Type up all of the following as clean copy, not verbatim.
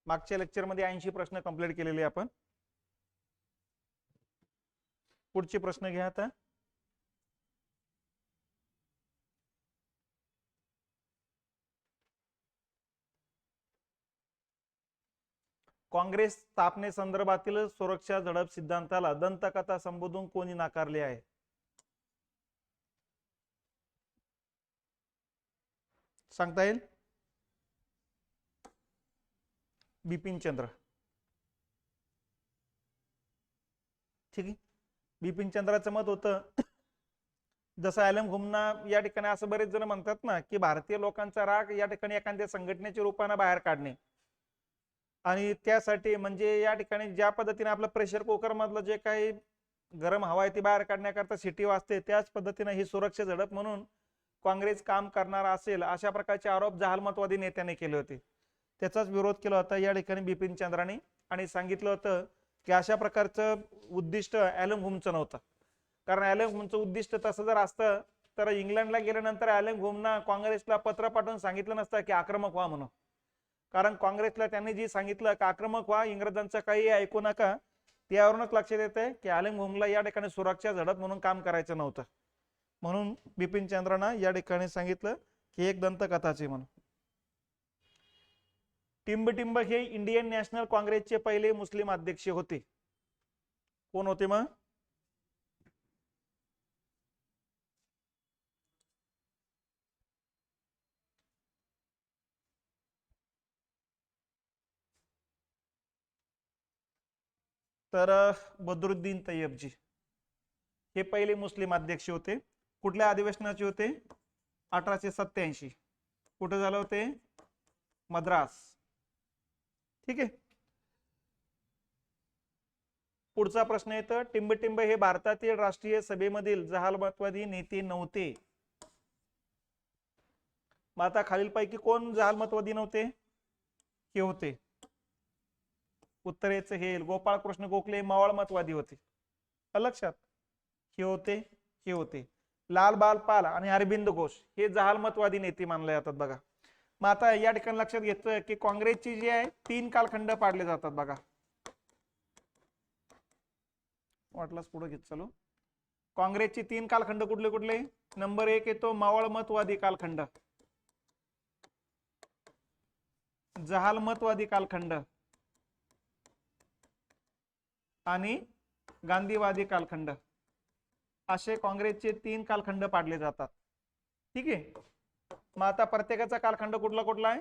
मागच्या लेक्चरमध्ये 80 प्रश्न कंप्लीट केलेले आपण. पुढचे प्रश्न घ्या आता. काँग्रेस स्थापनेसंदर्भातील सुरक्षा झडप सिद्धांताला दंतकथा संबोधून कोणी नाकारले आहे? सांगता येईल? बिपिन चंद्र. ठीक आहे. बिपिन चंद्राचं मत होतं, जसं ॲलन घुमना या ठिकाणी असं बरेच जण म्हणतात ना की भारतीय लोकांचा राग या ठिकाणी एखाद्या संघटनेच्या रूपाने बाहेर काढणे, आणि त्यासाठी म्हणजे या ठिकाणी ज्या पद्धतीने आपलं प्रेशर कुकर मधलं जे काही गरम हवा आहे ती बाहेर काढण्याकरता सिटी वाजते, त्याच पद्धतीने ही सुरक्षा झडप म्हणून काँग्रेस काम करणार असेल अशा प्रकारचे आरोप जहालमतवादी नेत्याने केले होते. त्याचाच विरोध केला होता या ठिकाणी बिपिन चंद्राने, आणि सांगितलं होतं की अशा प्रकारचं उद्दिष्ट ॲलन घुमचं नव्हतं. कारण ॲलन घुमचं उद्दिष्ट तसं जर असतं तर इंग्लंडला गेल्यानंतर ॲलन घुमना काँग्रेसला पत्र पाठवून सांगितलं नसतं की आक्रमक व्हा म्हणून. कारण काँग्रेसला त्यांनी जी सांगितलं की आक्रमक व्हा, इंग्रजांचं काही ऐकू नका, त्यावरूनच लक्षात येतंय की ॲलन घुमला या ठिकाणी सुरक्षा झडप म्हणून काम करायचं नव्हतं. म्हणून बिपिन चंद्रांना या ठिकाणी सांगितलं की एक दंतकथाचे म्हणून. टिंबटिंब हे इंडियन नॅशनल काँग्रेसचे पहिले मुस्लिम अध्यक्ष होते. कोण होते मग? तर बद्रुद्दीन तय्यबजी हे पहिले मुस्लिम अध्यक्ष होते. कुठल्या अधिवेशनाचे होते? 1887. कुठे झाले होते? मद्रास. ठीक आहे. पुढचा प्रश्न येतो, टिंबटिंब हे भारतातील राष्ट्रीय सभेमधील जहालमतवादी नेते नव्हते. मग आता खालीलपैकी कोण जहालमतवादी नव्हते? हे होते. उत्तरेचं हे गोपाळकृष्ण गोखले मवाळमतवादी होते. लक्षात? हे होते, हे होते. लाल बाल पाल आणि अरविंद घोष हे जहालमतवादी नेते मानले जातात बघा. मग आता या ठिकाणी लक्षात घेतलं की काँग्रेसची जी आहे 3 कालखंड पाडले जातात बघा. वाटलाच पुढे घेत चालू. काँग्रेसचे 3 कालखंड कुठले कुठले? नंबर 1 येतो मवाळमतवादी कालखंड, जहालमतवादी कालखंड आणि गांधीवादी कालखंड. असे काँग्रेसचे 3 कालखंड पाडले जातात. ठीक आहे. मग आता प्रत्येकाचा कालखंड कुठला कुठला आहे?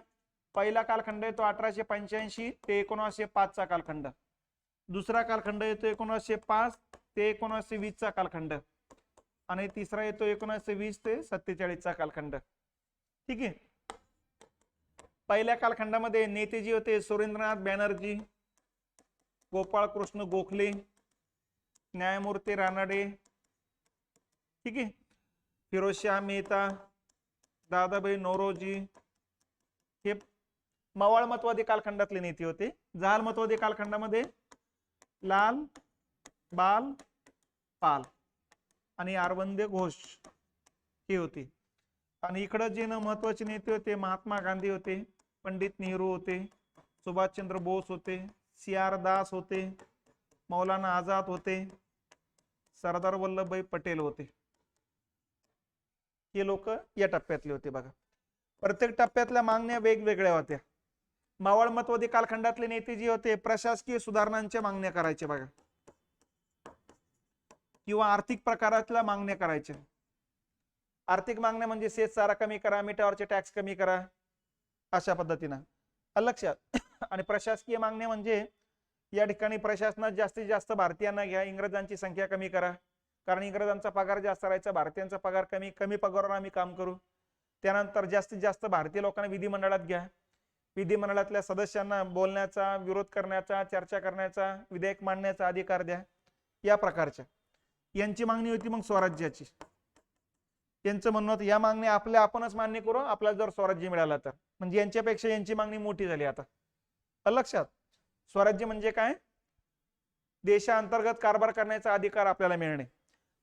पहिला कालखंड येतो 1885 ते 1905 चा कालखंड. दुसरा कालखंड येतो 1905 ते 1920 चा कालखंड, आणि तिसरा येतो 1920 ते 47 चा कालखंड. ठीक आहे. पहिल्या कालखंडामध्ये नेते होते सुरेंद्रनाथ बॅनर्जी, गोपाळकृष्ण गोखले, न्यायमूर्ती रानडे, ठीक आहे, फिरोजशाह मेहता, दादाभाई नौरोजी, हे मवाळमतवादी कालखंडातले नेते होते. जहालमतवादी कालखंडामध्ये लाल बाल पाल आणि अरविंद घोष हे होते. आणि इकडे जे महत्वाचे नेते होते महात्मा गांधी होते, पंडित नेहरू होते, सुभाषचंद्र बोस होते, CR दास होते, मौलाना आझाद होते, सरदार वल्लभभाई पटेल होते. हे लोक या टप्प्यातले होते बघा. प्रत्येक टप्प्यातल्या मागण्या वेगवेगळ्या होत्या. मवाळमतवादी कालखंडातले नेते जे होते प्रशासकीय सुधारणांच्या मागण्या करायचे बघा, किंवा आर्थिक प्रकारातल्या मागण्या करायच्या. आर्थिक मागण्या म्हणजे शेतसारा कमी करा, मिठावरचे टॅक्स कमी करा, अशा पद्धतीनं. लक्षात? आणि प्रशासकीय मागण्या म्हणजे या ठिकाणी प्रशासनात जास्तीत जास्त भारतीयांना घ्या, इंग्रजांची संख्या कमी करा, कारण इंग्रजांचा पगार जास्त राहायचा, भारतीयांचा पगार कमी, कमी पगारावर आम्ही काम करू. त्यानंतर जास्तीत जास्त भारतीय लोकांना विधिमंडळात घ्या, विधिमंडळातल्या सदस्यांना बोलण्याचा, विरोध करण्याचा, चर्चा करण्याचा, विधेयक मांडण्याचा अधिकार द्या, या प्रकारच्या यांची मागणी होती. मग स्वराज्याची यांचं म्हणणं होतं या मागण्या आपल्या आपणच मान्य करू आपल्याला जर स्वराज्य मिळालं तर. म्हणजे यांच्यापेक्षा यांची मागणी मोठी झाली आता. लक्षात? स्वराज्य म्हणजे काय? देशांतर्गत कारभार करण्याचा अधिकार आपल्याला मिळणे.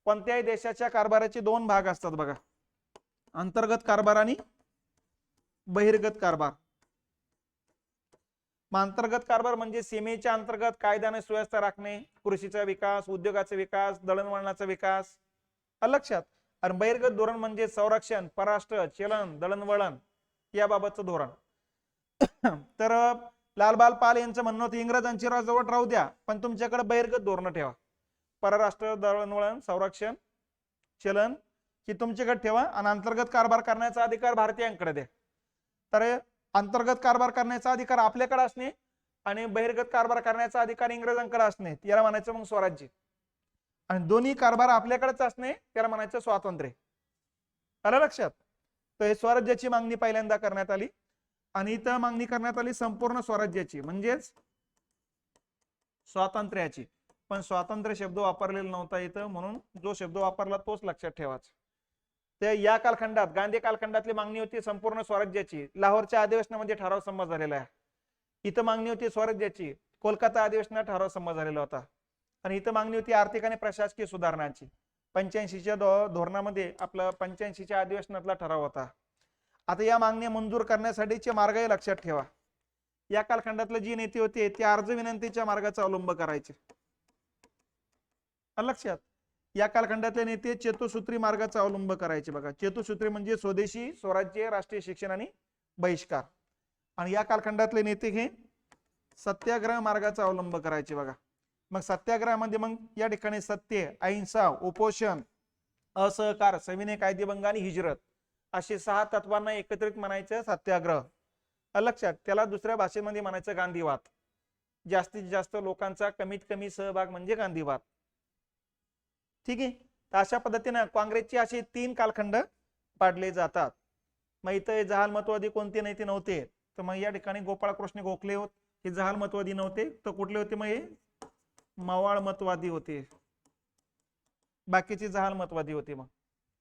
कोणत्याही देशाच्या कारभाराचे 2 भाग असतात बघा, अंतर्गत कारभार आणि बहिर्गत कारभार. मग अंतर्गत कारभार म्हणजे सीमेच्या अंतर्गत कायदा आणि सुव्यवस्था राखणे, कृषीचा विकास, उद्योगाचा विकास, दळणवळणाचा विकास, लक्षात. आणि बहिर्गत धोरण म्हणजे संरक्षण, परराष्ट्र, चलन, दळणवळण याबाबतचं धोरण. तर लालबाल पाल यांचं म्हणणं होतं इंग्रजांची राजवट राहू द्या, पण तुमच्याकडे बहिर्गत धोरण ठेवा. परराष्ट्र, दळणवळण, संरक्षण, चलन ही तुमच्याकडे ठेवा आणि अंतर्गत कारभार करण्याचा अधिकार भारतीयांकडे द्या. तर अंतर्गत कारभार करण्याचा अधिकार आपल्याकडे असणे आणि बहिर्गत कारभार करण्याचा अधिकार इंग्रजांकडे असणे, याला म्हणायचं मग स्वराज्य. आणि दोन्ही कारभार आपल्याकडेच असणे त्याला म्हणायचं स्वातंत्र्य. आलं लक्षात. तर हे स्वराज्याची मागणी पहिल्यांदा करण्यात आली आणि इथं मागणी करण्यात आली संपूर्ण स्वराज्याची म्हणजेच स्वातंत्र्याची. पण स्वातंत्र्य शब्द वापरलेला नव्हता इथं, म्हणून जो शब्द वापरला तोच लक्षात ठेवायचा. ते या कालखंडात गांधी कालखंडातली मागणी होती संपूर्ण स्वराज्याची. लाहोरच्या अधिवेशनामध्ये ठराव संमत झालेला आहे. इथं मागणी होती स्वराज्याची. कोलकाता अधिवेशनात ठराव संमत झालेला होता. आणि इथं मागणी होती आर्थिक आणि प्रशासकीय सुधारणांची. 85च्या धोरणामध्ये आपलं 85च्या अधिवेशनातला ठराव होता. आता या मागण्या मंजूर करण्यासाठीचे मार्गही लक्षात ठेवा. या कालखंडातले जी नेते होते ते अर्ज विनंतीच्या मार्गाचा अवलंब करायचे. लक्षात. या कालखंडातले नेते चतुसूत्री मार्गाचा अवलंब करायचे. बघा, चतुसूत्री म्हणजे स्वदेशी, स्वराज्य, राष्ट्रीय शिक्षण आणि बहिष्कार. आणि या कालखंडातले नेते हे सत्याग्रह मार्गाचा अवलंब करायचे. बघा, मग सत्याग्रहामध्ये मग या ठिकाणी सत्य, अहिंसा, उपोषण, असहकार, सविनय कायदेभंग आणि हिजरत असे 6 तत्वांना एकत्रित म्हणायचं सत्याग्रह. लक्षात. त्याला दुसऱ्या भाषेमध्ये म्हणायचं गांधीवाद. जास्तीत जास्त लोकांचा कमीत कमी सहभाग म्हणजे गांधीवाद. ठीक आहे. तर अशा पद्धतीने काँग्रेसचे असे 3 कालखंड पाडले जातात. मग इथं जहालमतवादी कोणते नेते नव्हते, तर मग या ठिकाणी गोपाळकृष्ण गोखले होते, हे जहालमतवादी नव्हते. तर कुठले होते मग हे मवाळ मतवादी होते. बाकीचे जहालमतवादी होते. मग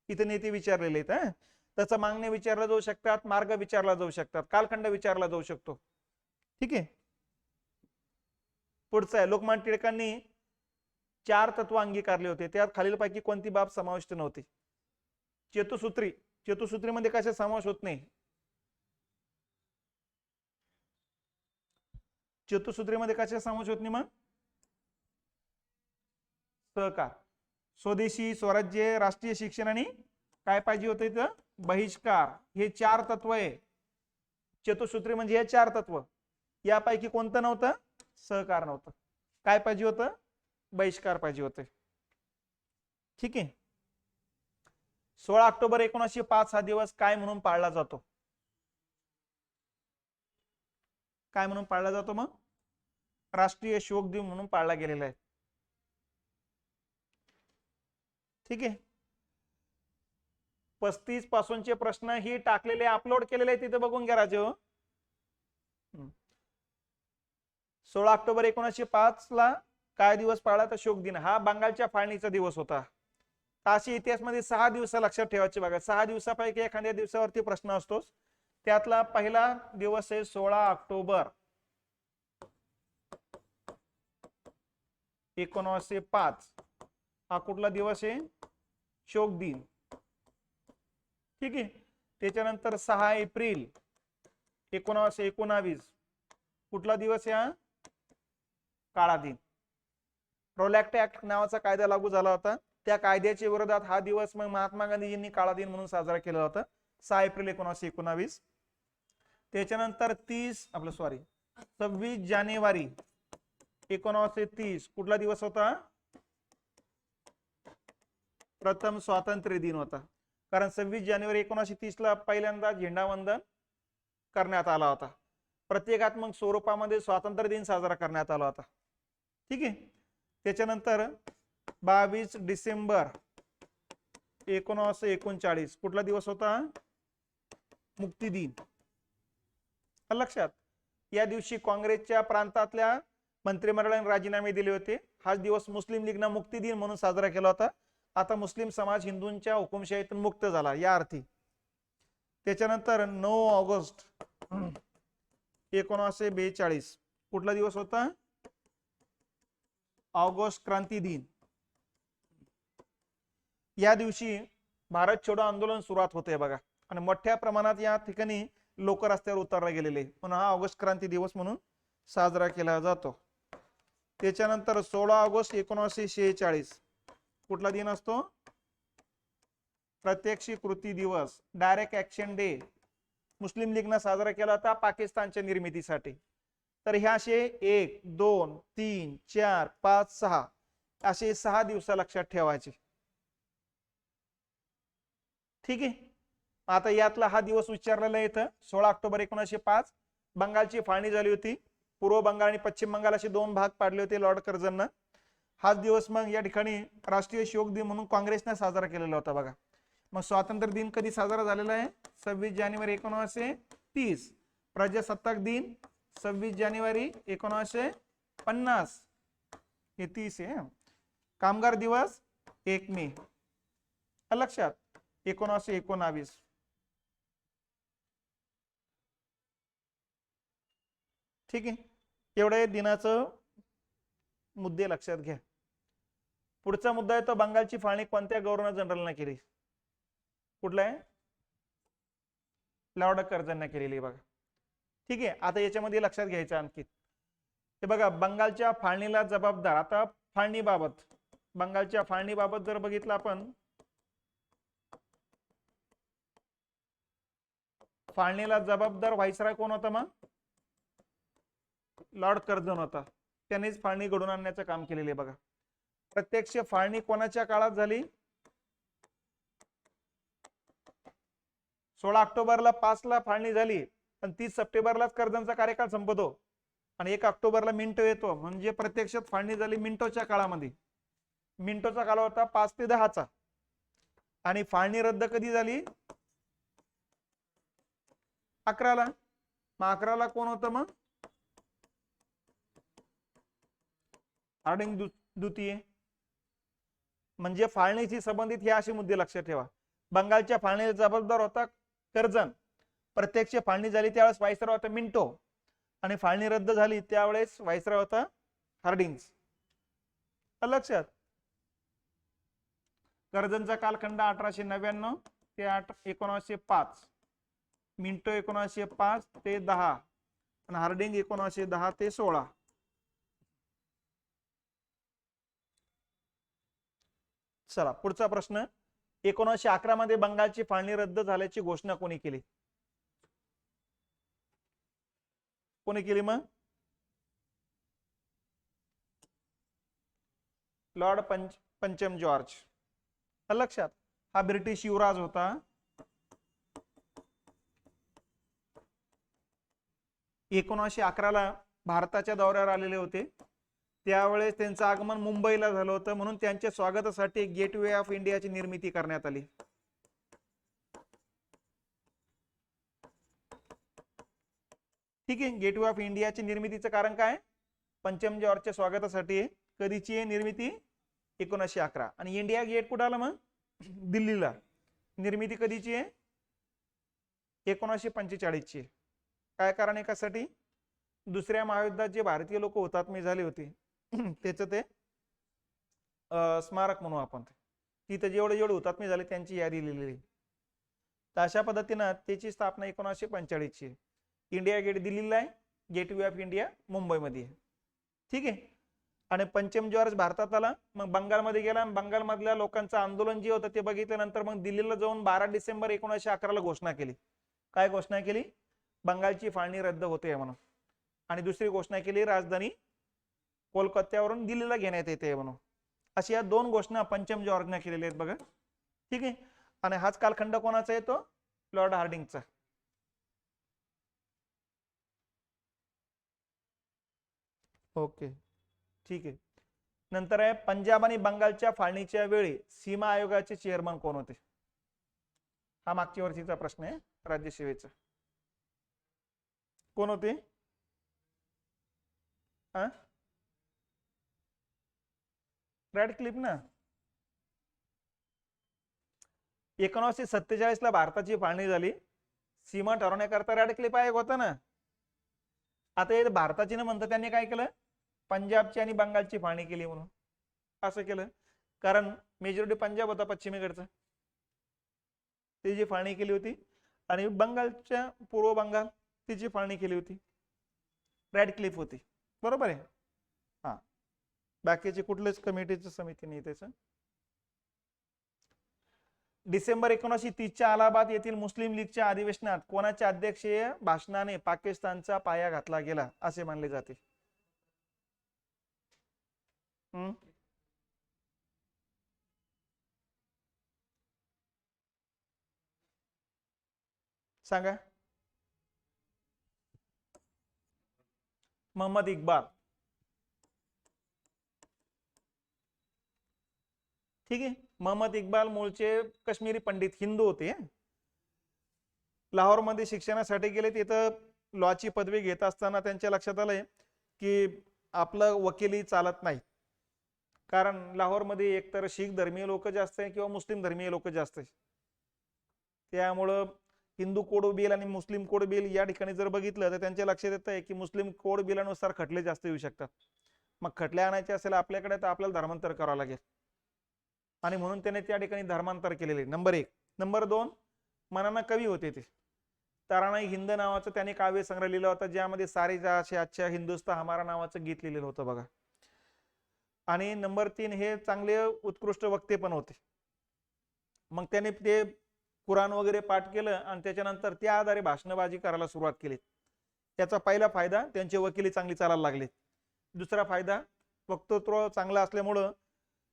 इथे नेते विचारलेले आहेत. त्याचा मागण्या विचारला जाऊ शकतात, मार्ग विचारला जाऊ शकतात, कालखंड विचारला जाऊ शकतो. ठीक आहे. पुढचं आहे, लोकमान्य टिळकांनी 4 तत्व अंगीकारले होते. त्यात खालीलपैकी कोणती बाब समाविष्ट नव्हती? चतुसूत्री. चतुसूत्रीमध्ये कशा समावेश होत नाही? चतुसूत्रीमध्ये कशा समावेश होत नाही? मग सहकार, स्वदेशी, स्वराज्य, राष्ट्रीय शिक्षण आणि काय पाहिजे होते इथं? बहिष्कार. हे 4 तत्व आहे. चतुसूत्री म्हणजे हे 4 तत्व. यापैकी कोणतं नव्हतं? सहकार नव्हतं. काय पाहिजे होतं? बहिष्कार पाहिजे होते. ठीक आहे. 16 ऑक्टोबर 1905 हा दिवस काय म्हणून पाळला जातो? काय म्हणून पाळला जातो? मग राष्ट्रीय शोक दिन म्हणून पाळला गेलेला आहे. ठीक आहे. 35 पासूनचे प्रश्न ही टाकलेले, अपलोड केलेले आहे, तिथे बघून घ्या राजे. 16 ऑक्टोबर 1905 ला काय दिवस पाळला? तर शोक दिन. हा बंगालच्या फाळणीचा दिवस होता. ताशी इतिहासमध्ये 6 दिवस लक्षात ठेवायचे. बघा, 6 दिवसापैकी एखाद्या दिवसावरती प्रश्न असतोच. त्यातला पहिला दिवस आहे 16 ऑक्टोबर 1905. हा कुठला दिवस आहे? शोक दिन. ठीक आहे. त्याच्यानंतर 6 एप्रिल 1919 कुठला दिवस आहे? काळा दिन. रोलॅक्ट ऍक्ट नावाचा कायदा लागू झाला होता. त्या कायद्याच्या विरोधात हा दिवस मग महात्मा गांधीजींनी काळा दिन म्हणून साजरा केला होता, 6 एप्रिल 1919. त्याच्यानंतर 26 जानेवारी 1930 कुठला दिवस होता? प्रथम स्वातंत्र्य दिन होता. कारण 26 जानेवारी 1930 ला पहिल्यांदा झेंडावंदन करण्यात आला होता. प्रत्येकात्मक स्वरूपामध्ये स्वातंत्र्य दिन साजरा करण्यात आला होता. ठीक आहे. त्याच्यानंतर 22 डिसेंबर 1939 कुठला दिवस होता? मुक्ती दिन. लक्षात. या दिवशी काँग्रेसच्या प्रांतातल्या मंत्रिमंडळाने राजीनामे दिले होते. हाच दिवस मुस्लिम लीगनं मुक्ती दिन म्हणून साजरा केला होता. आता मुस्लिम समाज हिंदूंच्या हुकुमशाहीतून मुक्त झाला या अर्थी. त्याच्यानंतर 9 ऑगस्ट 1942 कुठला दिवस होता? ऑगस्ट क्रांती दिन. या दिवशी भारत छोडो आंदोलन सुरुवात होते बघा, आणि मोठ्या प्रमाणात या ठिकाणी लोक रस्त्यावर उतरले गेलेले, म्हणून हा ऑगस्ट क्रांती दिवस म्हणून साजरा केला जातो. त्याच्यानंतर 16 ऑगस्ट 1946 कुठला दिन असतो? प्रत्यक्ष कृती दिवस, डायरेक्ट ऍक्शन डे. मुस्लिम लीगनं साजरा केला होता पाकिस्तानच्या निर्मितीसाठी. तर ह्या असे 1 2 3 4 5 6 असे 6 दिवस लक्षात ठेवायचे. ठीक आहे. आता यातला हा दिवस विचारलेला आहे इथं. 16 ऑक्टोबर 1905 बंगालची फाळणी झाली होती. पूर्व बंगाल आणि पश्चिम बंगाल असे 2 भाग पाडले होते लॉर्ड कर्झननं. हाच दिवस मग या ठिकाणी राष्ट्रीय शोक दिन म्हणून काँग्रेसने साजरा केलेला होता बघा. मग स्वातंत्र्य दिन कधी साजरा झालेला आहे? 26 जानेवारी 1930. प्रजासत्ताक दिन 26 जानेवारी 1950. हे 30 आहे. कामगार दिवस 1 मे. लक्षात 1919. ठीक आहे. एवढे दिनाचं मुद्दे लक्षात घ्या. पुढचा मुद्दा आहे तो बंगालची फाळणी कोणत्या गव्हर्नर जनरलने केली? कुठला आहे? लॉर्ड कर्झनने केलेली बघा. ठीक आहे. आता याच्यामध्ये लक्षात घ्यायचं आणखी हे बघा, बंगालच्या फाळणीला जबाबदार. आता फाळणीबाबत, बंगालच्या फाळणीबाबत जर बघितलं आपण, फाळणीला जबाबदार व्हाईसराय कोण होता? मग लॉर्ड कर्झन होता. त्यांनीच फाळणी घडून आणण्याचं काम केलेले बघा. प्रत्यक्ष फाळणी कोणाच्या काळात झाली? 16 ऑक्टोबरला 5 ला फाळणी झाली, पण 30 सप्टेंबरलाच कर्झनचा कार्यकाळ संपतो आणि 1 ऑक्टोबरला मिंटो येतो. म्हणजे प्रत्यक्षात फाळणी झाली मिंटोच्या काळामध्ये. मिंटोचा काळ होता 5 ते 10 चा. आणि फाळणी रद्द कधी झाली? 11 ला. मग 11 ला कोण होतं? मग हार्डिंग द्वितीय. म्हणजे फाळणीशी संबंधित हे असे मुद्दे लक्षात ठेवा. बंगालच्या फाळणीला जबाबदार होता कर्झन. प्रत्यक्ष फाळणी झाली त्यावेळेस व्हाईसरॉय होता मिंटो, आणि फाळणी रद्द झाली त्यावेळेस व्हाईसरॉय होता हार्डिंग्ज. लक्षात. कर्झनचा कालखंड 1899 ते 1905, मिंटो 1905 ते 10 आणि हार्डिंग 1910 ते 16. चला पुढचा प्रश्न. 1911 मध्ये बंगालची फाळणी रद्द झाल्याची घोषणा कोणी केली? कोणी केली? मग लॉर्ड पंचम जॉर्ज. लक्षात. हा ब्रिटिश युवराज होता. एकोणीसशे 11 भारताच्या दौऱ्यावर आलेले होते. त्यावेळेस त्यांचं आगमन मुंबईला झालं होतं, म्हणून त्यांच्या स्वागतासाठी गेटवे ऑफ इंडियाची निर्मिती करण्यात आली. ठीक आहे. गेटवे ऑफ इंडियाची निर्मितीचं कारण काय? पंचम जॉर्जच्या स्वागतासाठी. कधीची निर्मिती? 1911. आणि इंडिया गेट कुठं आलं? मग दिल्लीला. निर्मिती कधीची आहे? 1945 ची. काय कारण आहे? कशासाठी? दुसऱ्या महायुद्धात जे भारतीय लोक हुतात्मे झाले होते त्याचं ते स्मारक म्हणू आपण. तिथे जेवढे जेवढे हुतात्मे झाले त्यांची यादी लिहिलेली. तर अशा पद्धतीनं त्याची स्थापना 1945 ची आहे. इंडिया गेट दिल्लीला आहे, गेटवे ऑफ इंडिया मुंबईमध्ये आहे. ठीक आहे. आणि पंचम जॉर्ज भारतात आला, मग बंगालमध्ये गेला. बंगालमधल्या लोकांचं आंदोलन जे होतं ते बघितल्यानंतर मग दिल्लीला जाऊन 12 डिसेंबर 1911 ला घोषणा केली. काय घोषणा केली? बंगालची फाळणी रद्द होते म्हणून. आणि दुसरी घोषणा केली राजधानी कोलकात्यावरून दिल्लीला घेण्यात येते म्हणून. अशा या 2 घोषणा पंचम जॉर्जने केलेल्या आहेत बघा. ठीक आहे. आणि हाच कालखंड कोणाचा येतो? लॉर्ड हार्डिंगचा. ओके. ठीक आहे. नंतर आहे पंजाब आणि बंगालच्या फाळणीच्या वेळी सीमा आयोगाचे चेअरमन कोण होते? हा मागच्या वर्षीचा प्रश्न आहे राज्यसेवेचा. कोण होते? रॅडक्लिफ ना. 1947 ला भारताची फाळणी झाली. सीमा ठरवण्याकरता रॅडक्लिफ आयोग होता ना. आता हे भारताची ना म्हणतात, त्यांनी काय केलं? पंजाबची आणि बंगालची फाळणी केली म्हणून असं केलं. कारण मेजॉरिटी पंजाब होता पश्चिमेकडचा, त्याची फाळणी केली होती. आणि बंगालच्या पूर्व बंगाल तिची फाळणी केली होती. रॅडक्लिफ होती, बरोबर आहे. हा, बाकीचे कुठलेच कमिटीची समिती नाही त्याचं. डिसेंबर 1930च्या अलाहाबाद येथील मुस्लिम लीगच्या अधिवेशनात कोणाच्या अध्यक्षीय भाषणाने पाकिस्तानचा पाया घातला गेला असे मानले जाते? सांगा. मोहम्मद इक्बाल. ठीक आहे. मोहम्मद इक्बाल मूळचे काश्मीरी पंडित हिंदू होते. लाहोरमध्ये शिक्षणासाठी गेले. तिथं लॉची पदवी घेत असताना त्यांच्या लक्षात आलंय की आपलं वकिली चालत नाही, कारण लाहोरमध्ये एकतर शीख धर्मीय लोक जास्त आहे किंवा मुस्लिम धर्मीय लोक जास्त आहे. त्यामुळं हिंदू कोड बिल आणि मुस्लिम कोड बिल या ठिकाणी जर बघितलं तर त्यांच्या लक्षात येत आहे की मुस्लिम कोड बिलानुसार खटले जास्त येऊ शकतात. मग खटले आणायचे असेल आपल्याकडे तर आपल्याला धर्मांतर करावं लागेल, आणि म्हणून त्याने त्या ठिकाणी धर्मांतर केलेले. नंबर 1. नंबर 2, मनाना कवी होते ते. तारानाई हिंद नावाचं त्याने काव्य संग्रह लिहिला होता, ज्यामध्ये सारे जहां अच्छा हिंदुस्तान हमारा नावाचं गीत लिहिलेलं होतं बघा. आणि नंबर 3, हे चांगले उत्कृष्ट वक्ते पण होते. मग त्याने ते कुराण वगैरे पाठ केलं आणि त्याच्यानंतर त्या आधारे भाषणबाजी करायला सुरुवात केली. त्याचा पहिला फायदा, त्यांची वकिली चांगली चालायला लागली. दुसरा फायदा, वक्तृत्व चांगलं असल्यामुळं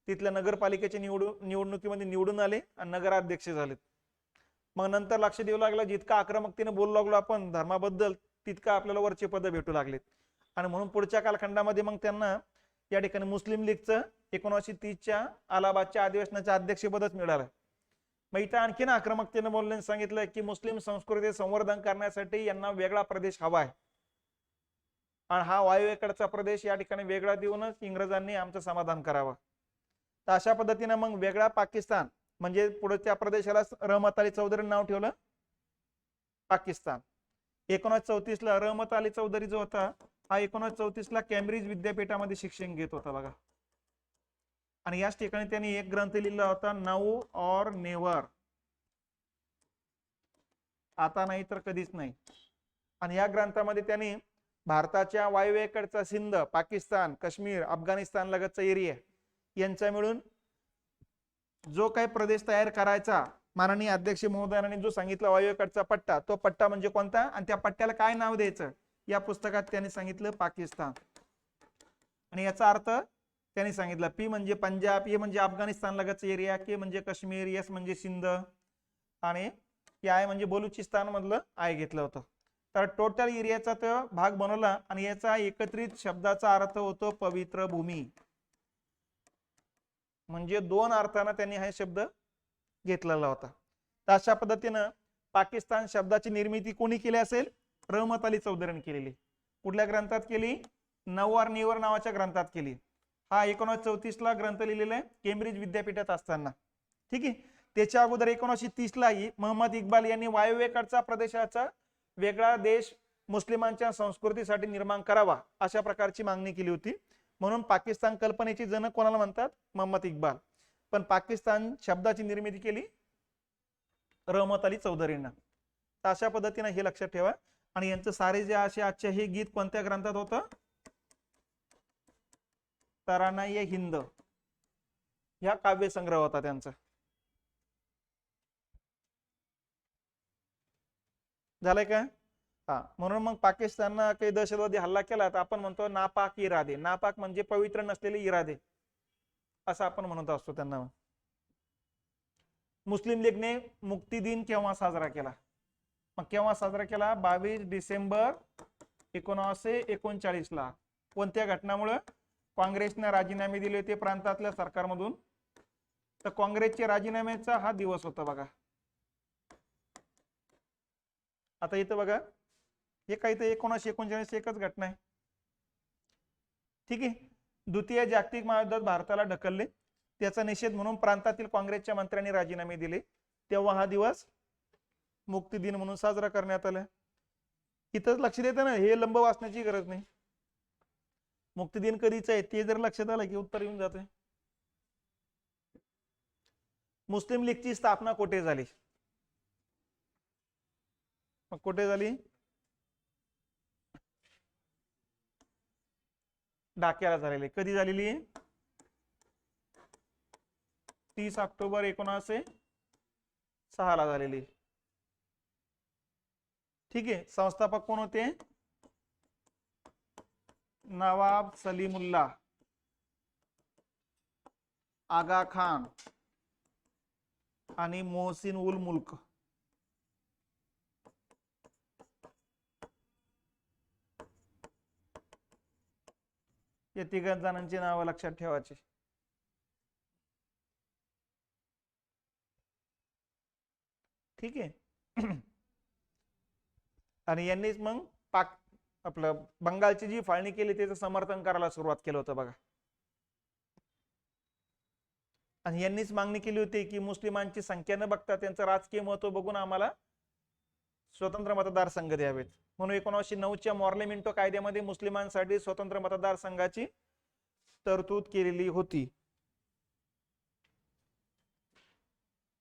तिथल्या नगरपालिकेच्या निवडणुकीमध्ये निवडून आले आणि नगराध्यक्ष झाले. मग नंतर लक्ष देऊ लागला, जितका आक्रमकतेने बोलू लागलो आपण धर्माबद्दल तितका आपल्याला वरचे पद भेटू लागलेत. आणि म्हणून पुढच्या कालखंडामध्ये मग त्यांना या ठिकाणी मुस्लिम लीगचं 1930च्या अलाहाबादच्या अधिवेशनाच्या अध्यक्षपदच मिळालं. मग इथं आणखीन आक्रमकतेने बोलण्याने सांगितलं की मुस्लिम संस्कृती संवर्धन करण्यासाठी यांना वेगळा प्रदेश हवा आहे, आणि हा वायव्येकडचा प्रदेश या ठिकाणी वेगळा देऊनच इंग्रजांनी आमचं समाधान करावं. तर अशा पद्धतीने मग वेगळा पाकिस्तान, म्हणजे पुढे त्या प्रदेशाला रहमत अली चौधरी नाव ठेवलं पाकिस्तान. 1934ला रहमत अली चौधरी जो होता हा 1934ला कॅम्ब्रिज विद्यापीठामध्ये शिक्षण घेत होता बघा. आणि याच ठिकाणी त्यांनी एक ग्रंथ लिहिला होता, नाऊ और नेवर, आता नाही तर कधीच नाही. आणि या ग्रंथामध्ये त्यांनी भारताच्या वायव्येकडचा सिंध, पाकिस्तान, काश्मीर, अफगाणिस्तान लगतचा एरिया यांचा मिळून जो काही प्रदेश तयार करायचा माननीय अध्यक्ष महोदयांनी जो सांगितला वायव्येकडचा पट्टा, तो पट्टा म्हणजे कोणता आणि त्या पट्ट्याला काय नाव द्यायचं या पुस्तकात त्यांनी सांगितलं पाकिस्तान. आणि याचा अर्थ त्यांनी सांगितलं, पी म्हणजे पंजाब, ए म्हणजे अफगाणिस्तान लगतचा एरिया, के म्हणजे काश्मीर, एस म्हणजे सिंध, आणि आय म्हणजे बलुचिस्तान मधलं आय घेतलं होतं. तर टोटल एरियाचा तो भाग बनवला आणि याचा एकत्रित शब्दाचा अर्थ होतो पवित्र भूमी. म्हणजे 2 अर्थाने त्यांनी हा शब्द घेतलेला होता. तर अशा पद्धतीनं पाकिस्तान शब्दाची निर्मिती कोणी केली असेल? रहमत अली चौधरीने केलेली. कुठल्या ग्रंथात केली? नाऊ और नेवर नावाच्या ग्रंथात केली. हा 1934ला ग्रंथ लिहिलेला आहे केम्ब्रिज विद्यापीठात असताना. ठीक आहे. त्याच्या अगोदर 1930ला मोहम्मद इक्बाल यांनी वायव्येकडचा प्रदेशाचा वेगळा देश मुस्लिमांच्या संस्कृतीसाठी निर्माण करावा अशा प्रकारची मागणी केली होती. म्हणून पाकिस्तान कल्पनेची जनक कोणाला म्हणतात? मोहम्मद इक्बाल. पण पाकिस्तान शब्दाची निर्मिती केली रहमत अली चौधरीनं. तर अशा पद्धतीने हे लक्षात ठेवा. आणि यांचं सारे जे असे आजचे हे गीत कोणत्या ग्रंथात होतं? तराना-ए हिंद ह्या काव्य संग्रह होता त्यांचा. झालंय का? हा, म्हणून मग पाकिस्ताननं काही दहशतवादी हल्ला केला तर आपण म्हणतो नापाक इरादे. नापाक म्हणजे पवित्र नसलेले इरादे असं आपण म्हणत असतो त्यांना. मुस्लिम लीगने मुक्ती दिन केव्हा साजरा केला? मग केव्हा साजरा केला? 22 डिसेंबर 1939ला. कोणत्या घटनामुळे? काँग्रेसने राजीनामे दिले होते प्रांतातल्या सरकारमधून, तर काँग्रेसच्या राजीनाम्याचा हा दिवस होता बघा. आता इथं बघा, हे काही तर 1939 एकच घटना आहे. ठीक आहे. द्वितीय जागतिक महायुद्धात भारताला ढकलले, त्याचा निषेध म्हणून प्रांतातील काँग्रेसच्या मंत्र्यांनी राजीनामे दिले, तेव्हा हा दिवस मुक्ती दिन म्हणून साजरा करण्यात आला. इथंच लक्षात येतं ना, हे लंब वाचण्याची गरज नाही. मुक्ती दिन कधीच आहे ते जर लक्षात आलं की उत्तर येऊन जाते. मुस्लिम लीगची स्थापना कुठे झाली? मग कुठे झाली? ढाक्याला झालेली. कधी झालेली आहे? 30 ऑक्टोबर 1906 ला झालेली. ठीक आहे. संस्थापक कोण होते? नवाब सलीमुल्ला, आगा खान आणि मोहसिन उल मुल्क. या तिघ जणांची नावं लक्षात ठेवायची. ठीक आहे. आणि यांनीच मग आपलं बंगालची जी फाळणी केली त्याचं समर्थन करायला सुरुवात केलं होतं बघा. आणि यांनीच मागणी केली होती की मुस्लिमांची संख्या न बघता त्यांचं राजकीय महत्व बघून आम्हाला स्वतंत्र मतदारसंघ द्यावेत. म्हणून 1909च्या मॉर्लेमिंटो कायद्यामध्ये मुस्लिमांसाठी स्वतंत्र मतदारसंघाची तरतूद केलेली होती.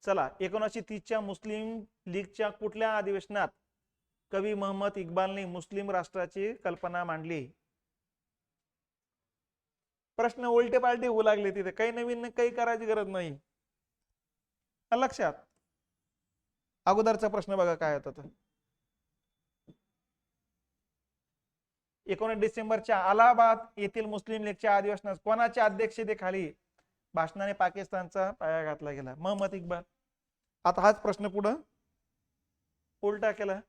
चला, 1930च्या मुस्लिम लीगच्या कुठल्या अधिवेशनात कवी मोहम्मद इक्बालने मुस्लिम राष्ट्राची कल्पना मांडली? प्रश्न उलटे पालटे होऊ लागले तिथे, काही नवीन काही करायची गरज नाही. लक्षात. अगोदरचा प्रश्न बघा काय होता तो. 19 डिसेंबरच्या अलाहाबाद येथील मुस्लिम लीगच्या अधिवेशनात कोणाच्या अध्यक्षतेखाली भाषणाने पाकिस्तानचा पाया घातला गेला? मोहम्मद इक्बाल. आता हाच प्रश्न पुढे उलटा केला.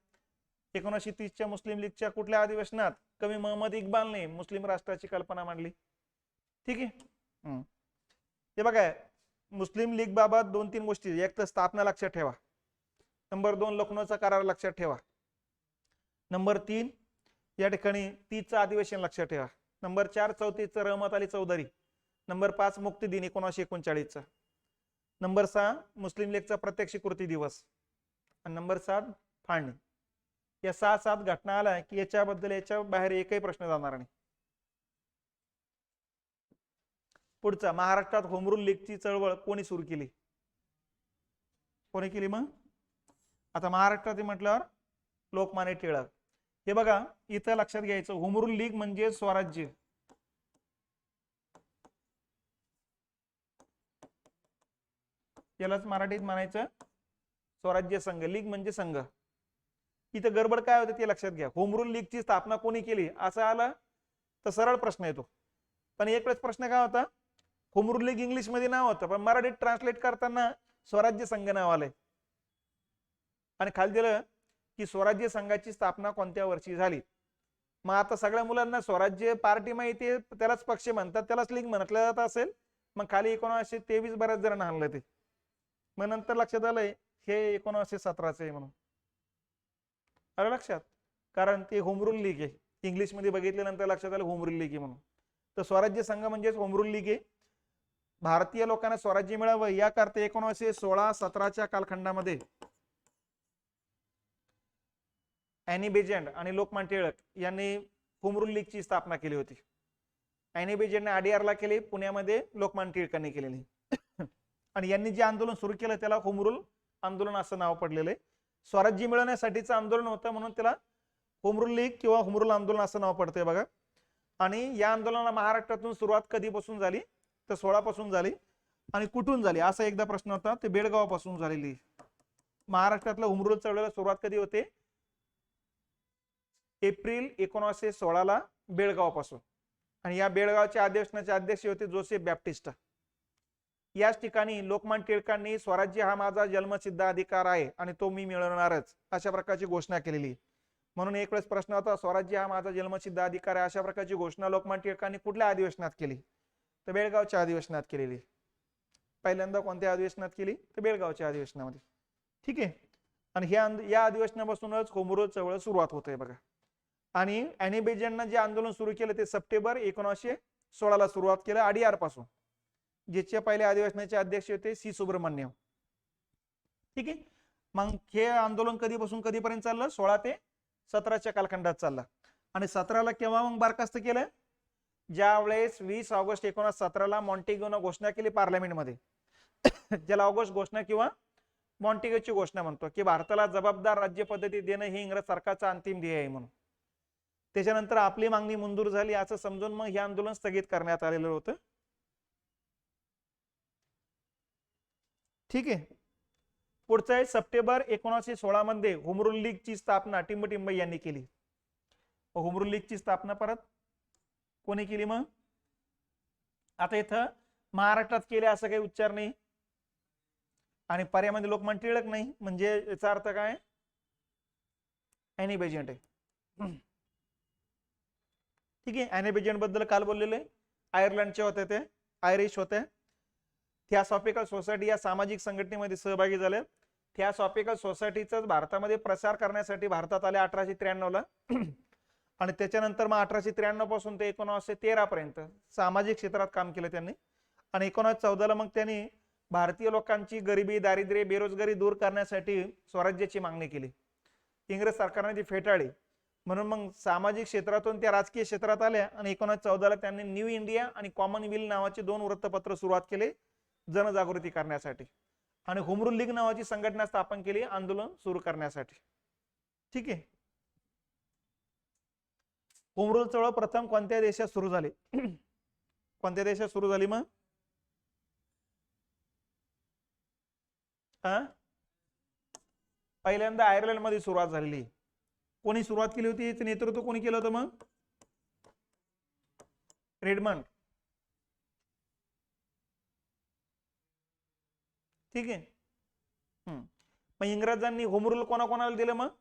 1930च्या मुस्लिम लीगच्या कुठल्या अधिवेशनात कवी मोहम्मद इक्बालने मुस्लिम राष्ट्राची कल्पना मांडली? ठीक आहे. हे बघा, मुस्लिम लीग बाबत 2-3 गोष्टी. एक तर स्थापना लक्षात ठेवा. नंबर 2 लखनौचा करार लक्षात ठेवा. नंबर 3 या ठिकाणी 30चं अधिवेशन लक्षात ठेवा. नंबर 4 34चं रहमत अली चौधरी. नंबर 5 मुक्ती दिन 1939चा. नंबर 6 मुस्लिम लीगचा प्रत्यक्ष कृती दिवस. आणि नंबर 7 फाळणी. या 6-7 घटना आल्या की याच्याबद्दल याच्या बाहेर एकही प्रश्न जाणार नाही. पुढचा, महाराष्ट्रात होमरूल लीगची चळवळ कोणी सुरू केली? कोणी केली मग? आता महाराष्ट्रात म्हटल्यावर लोकमान्य टिळक. हे बघा इथं लक्षात घ्यायचं, होमरूल लीग म्हणजे स्वराज्य. यालाच मराठीत म्हणायचं स्वराज्य संघ. लीग म्हणजे संघ. इथं गडबड काय होते ते लक्षात घ्या. होमरूल लीगची स्थापना कोणी केली असं आलं तर सरळ प्रश्न येतो. पण एक वेळेस प्रश्न काय होता, होमरूल लीग इंग्लिश मध्ये नाव होतं पण मराठीत ट्रान्सलेट करताना स्वराज्य संघ नाव आलंय. आणि खाली दिलं की स्वराज्य संघाची स्थापना कोणत्या वर्षी झाली. मग आता सगळ्या मुलांना स्वराज्य पार्टी माहिती आहे, त्यालाच पक्ष म्हणतात, त्यालाच लीग म्हटलं जात असेल. मग खाली 1923 बऱ्याच जणांना आणलं ते. मग नंतर लक्षात आलंय हे 1917चं आहे म्हणून. आलं लक्षात? कारण ते होमरूल लीग आहे. इंग्लिश मध्ये बघितल्यानंतर लक्षात आलं होमरूल लीग आहे म्हणून. तर स्वराज्य संघ म्हणजेच होमरूल लीग आहे. भारतीय लोकांना स्वराज्य मिळावं याकरता 1916-17च्या कालखंडामध्ये अॅनी बेजंट आणि लोकमान्य टिळक यांनी होमरूल लीगची स्थापना केली होती. अॅनी बेजंटने आडीआरला केली, पुण्यामध्ये लोकमान्य टिळकांनी केलेली. आणि यांनी जे आंदोलन सुरू केलं त्याला होमरूल आंदोलन असं नाव पडलेलं आहे. स्वराज्य मिळवण्यासाठीचं आंदोलन होतं म्हणून त्याला होमरूल लीग किंवा होमरूल आंदोलन असं नाव पडतंय बघा. आणि या आंदोलनाला महाराष्ट्रातून सुरुवात कधीपासून झाली तर 16 पासून झाली. आणि कुठून झाली असा एकदा प्रश्न होता, ते बेळगाव पासून झालेली. महाराष्ट्रातल्या होमरूल चळवळीला सुरुवात कधी होते? एप्रिल 1916 बेळगाव पासून. आणि या बेळगावच्या अधिवेशनाचे अध्यक्ष होते जोसेफ बॅप्टिस्टा. याच ठिकाणी लोकमान्य टिळकांनी स्वराज्य हा माझा जन्मसिद्ध अधिकार आहे आणि तो मी मिळवणारच अशा प्रकारची घोषणा केलेली. म्हणून एक वेळेस प्रश्न होता, स्वराज्य हा माझा जन्मसिद्ध अधिकार आहे अशा प्रकारची घोषणा लोकमान्य टिळकांनी कुठल्या अधिवेशनात केली? तर बेळगावच्या अधिवेशनात केलेली. पहिल्यांदा कोणत्या अधिवेशनात केली? तर बेळगावच्या अधिवेशनामध्ये. ठीक आहे. आणि या अधिवेशनापासूनच होमरूल चळवळ सुरुवात होते बघा. आणि अॅनी बेजंटनं जे आंदोलन सुरू केलं ते सप्टेंबर 1916ला सुरुवात केलं आडीआर पासून. ज्याच्या पहिल्या अधिवेशनाचे अध्यक्ष होते सी सुब्रमण्यम. ठीक आहे. मग हे आंदोलन कधीपासून कधीपर्यंत चाललं? 16 ते 17च्या कालखंडात चालला. आणि 17ला केव्हा मग बरखास्त केलं? ज्या वेळेस 20 ऑगस्ट 1917ला मॉन्टेग्यूनं घोषणा केली पार्लमेंटमध्ये, ज्याला ऑगस्ट घोषणा किंवा मॉन्टेग्यूची घोषणा म्हणतो, की भारताला जबाबदार राज्य पद्धती देणं हे इंग्रज सरकारचा अंतिम ध्येय आहे म्हणून. त्याच्यानंतर आपली मागणी मंजूर झाली असं समजून मग हे आंदोलन स्थगित करण्यात आलेलं होतं. ठीक आहे. पुढचं आहे सप्टेंबर 1916 मध्ये होमरूल लीगची स्थापना टिंबटिंब यांनी केली. होमरूल लीगची स्थापना परत कोणी केली मग? आता इथं महाराष्ट्रात केले असं काही उच्चार नाही आणि पर्यायामध्ये लोकमान्य टिळक नाही, म्हणजे याचा अर्थ काय? अॅनी बेजंट आहे. ठीक आहे. अॅनी बेजंट बद्दल काल बोललेले, आयर्लंडचे होते, ते आयरिश होते. थिऑसॉफिकल सोसायटी या सामाजिक संघटनेमध्ये सहभागी झाले. थिऑसॉफिकल सोसायटीचा भारतामध्ये प्रसार करण्यासाठी भारतात आले 1893 ला आणि त्याच्यानंतर मग 1893 पासून ते 1913 पर्यंत सामाजिक क्षेत्रात काम केलं त्यांनी आणि 1914 मग त्यांनी भारतीय लोकांची गरिबी, दारिद्र्य, बेरोजगारी दूर करण्यासाठी स्वराज्याची मागणी केली. इंग्रज सरकारने ती फेटाळली. म्हणून मग सामाजिक क्षेत्रातून त्या राजकीय क्षेत्रात आल्या आणि 1914 त्यांनी न्यू इंडिया आणि कॉमनवेल्थ नावाची 2 वृत्तपत्र सुरुवात केले जनजागृती करण्यासाठी आणि होमरूल लीग नावाची संघटना स्थापन केली आंदोलन सुरू करण्यासाठी. ठीक आहे. होमरूल चळवळ प्रथम कोणत्या देशात सुरू झाली? कोणत्या देशात सुरू झाली मग? पहिल्यांदा आयर्लंड मध्ये सुरुवात झालेली. कोणी सुरुवात केली होती? याचं नेतृत्व कोणी केलं होतं मग? रेडमंड. ठीक आहे. मग इंग्रजांनी होमरूल कोणाकोणाला दिलं? मग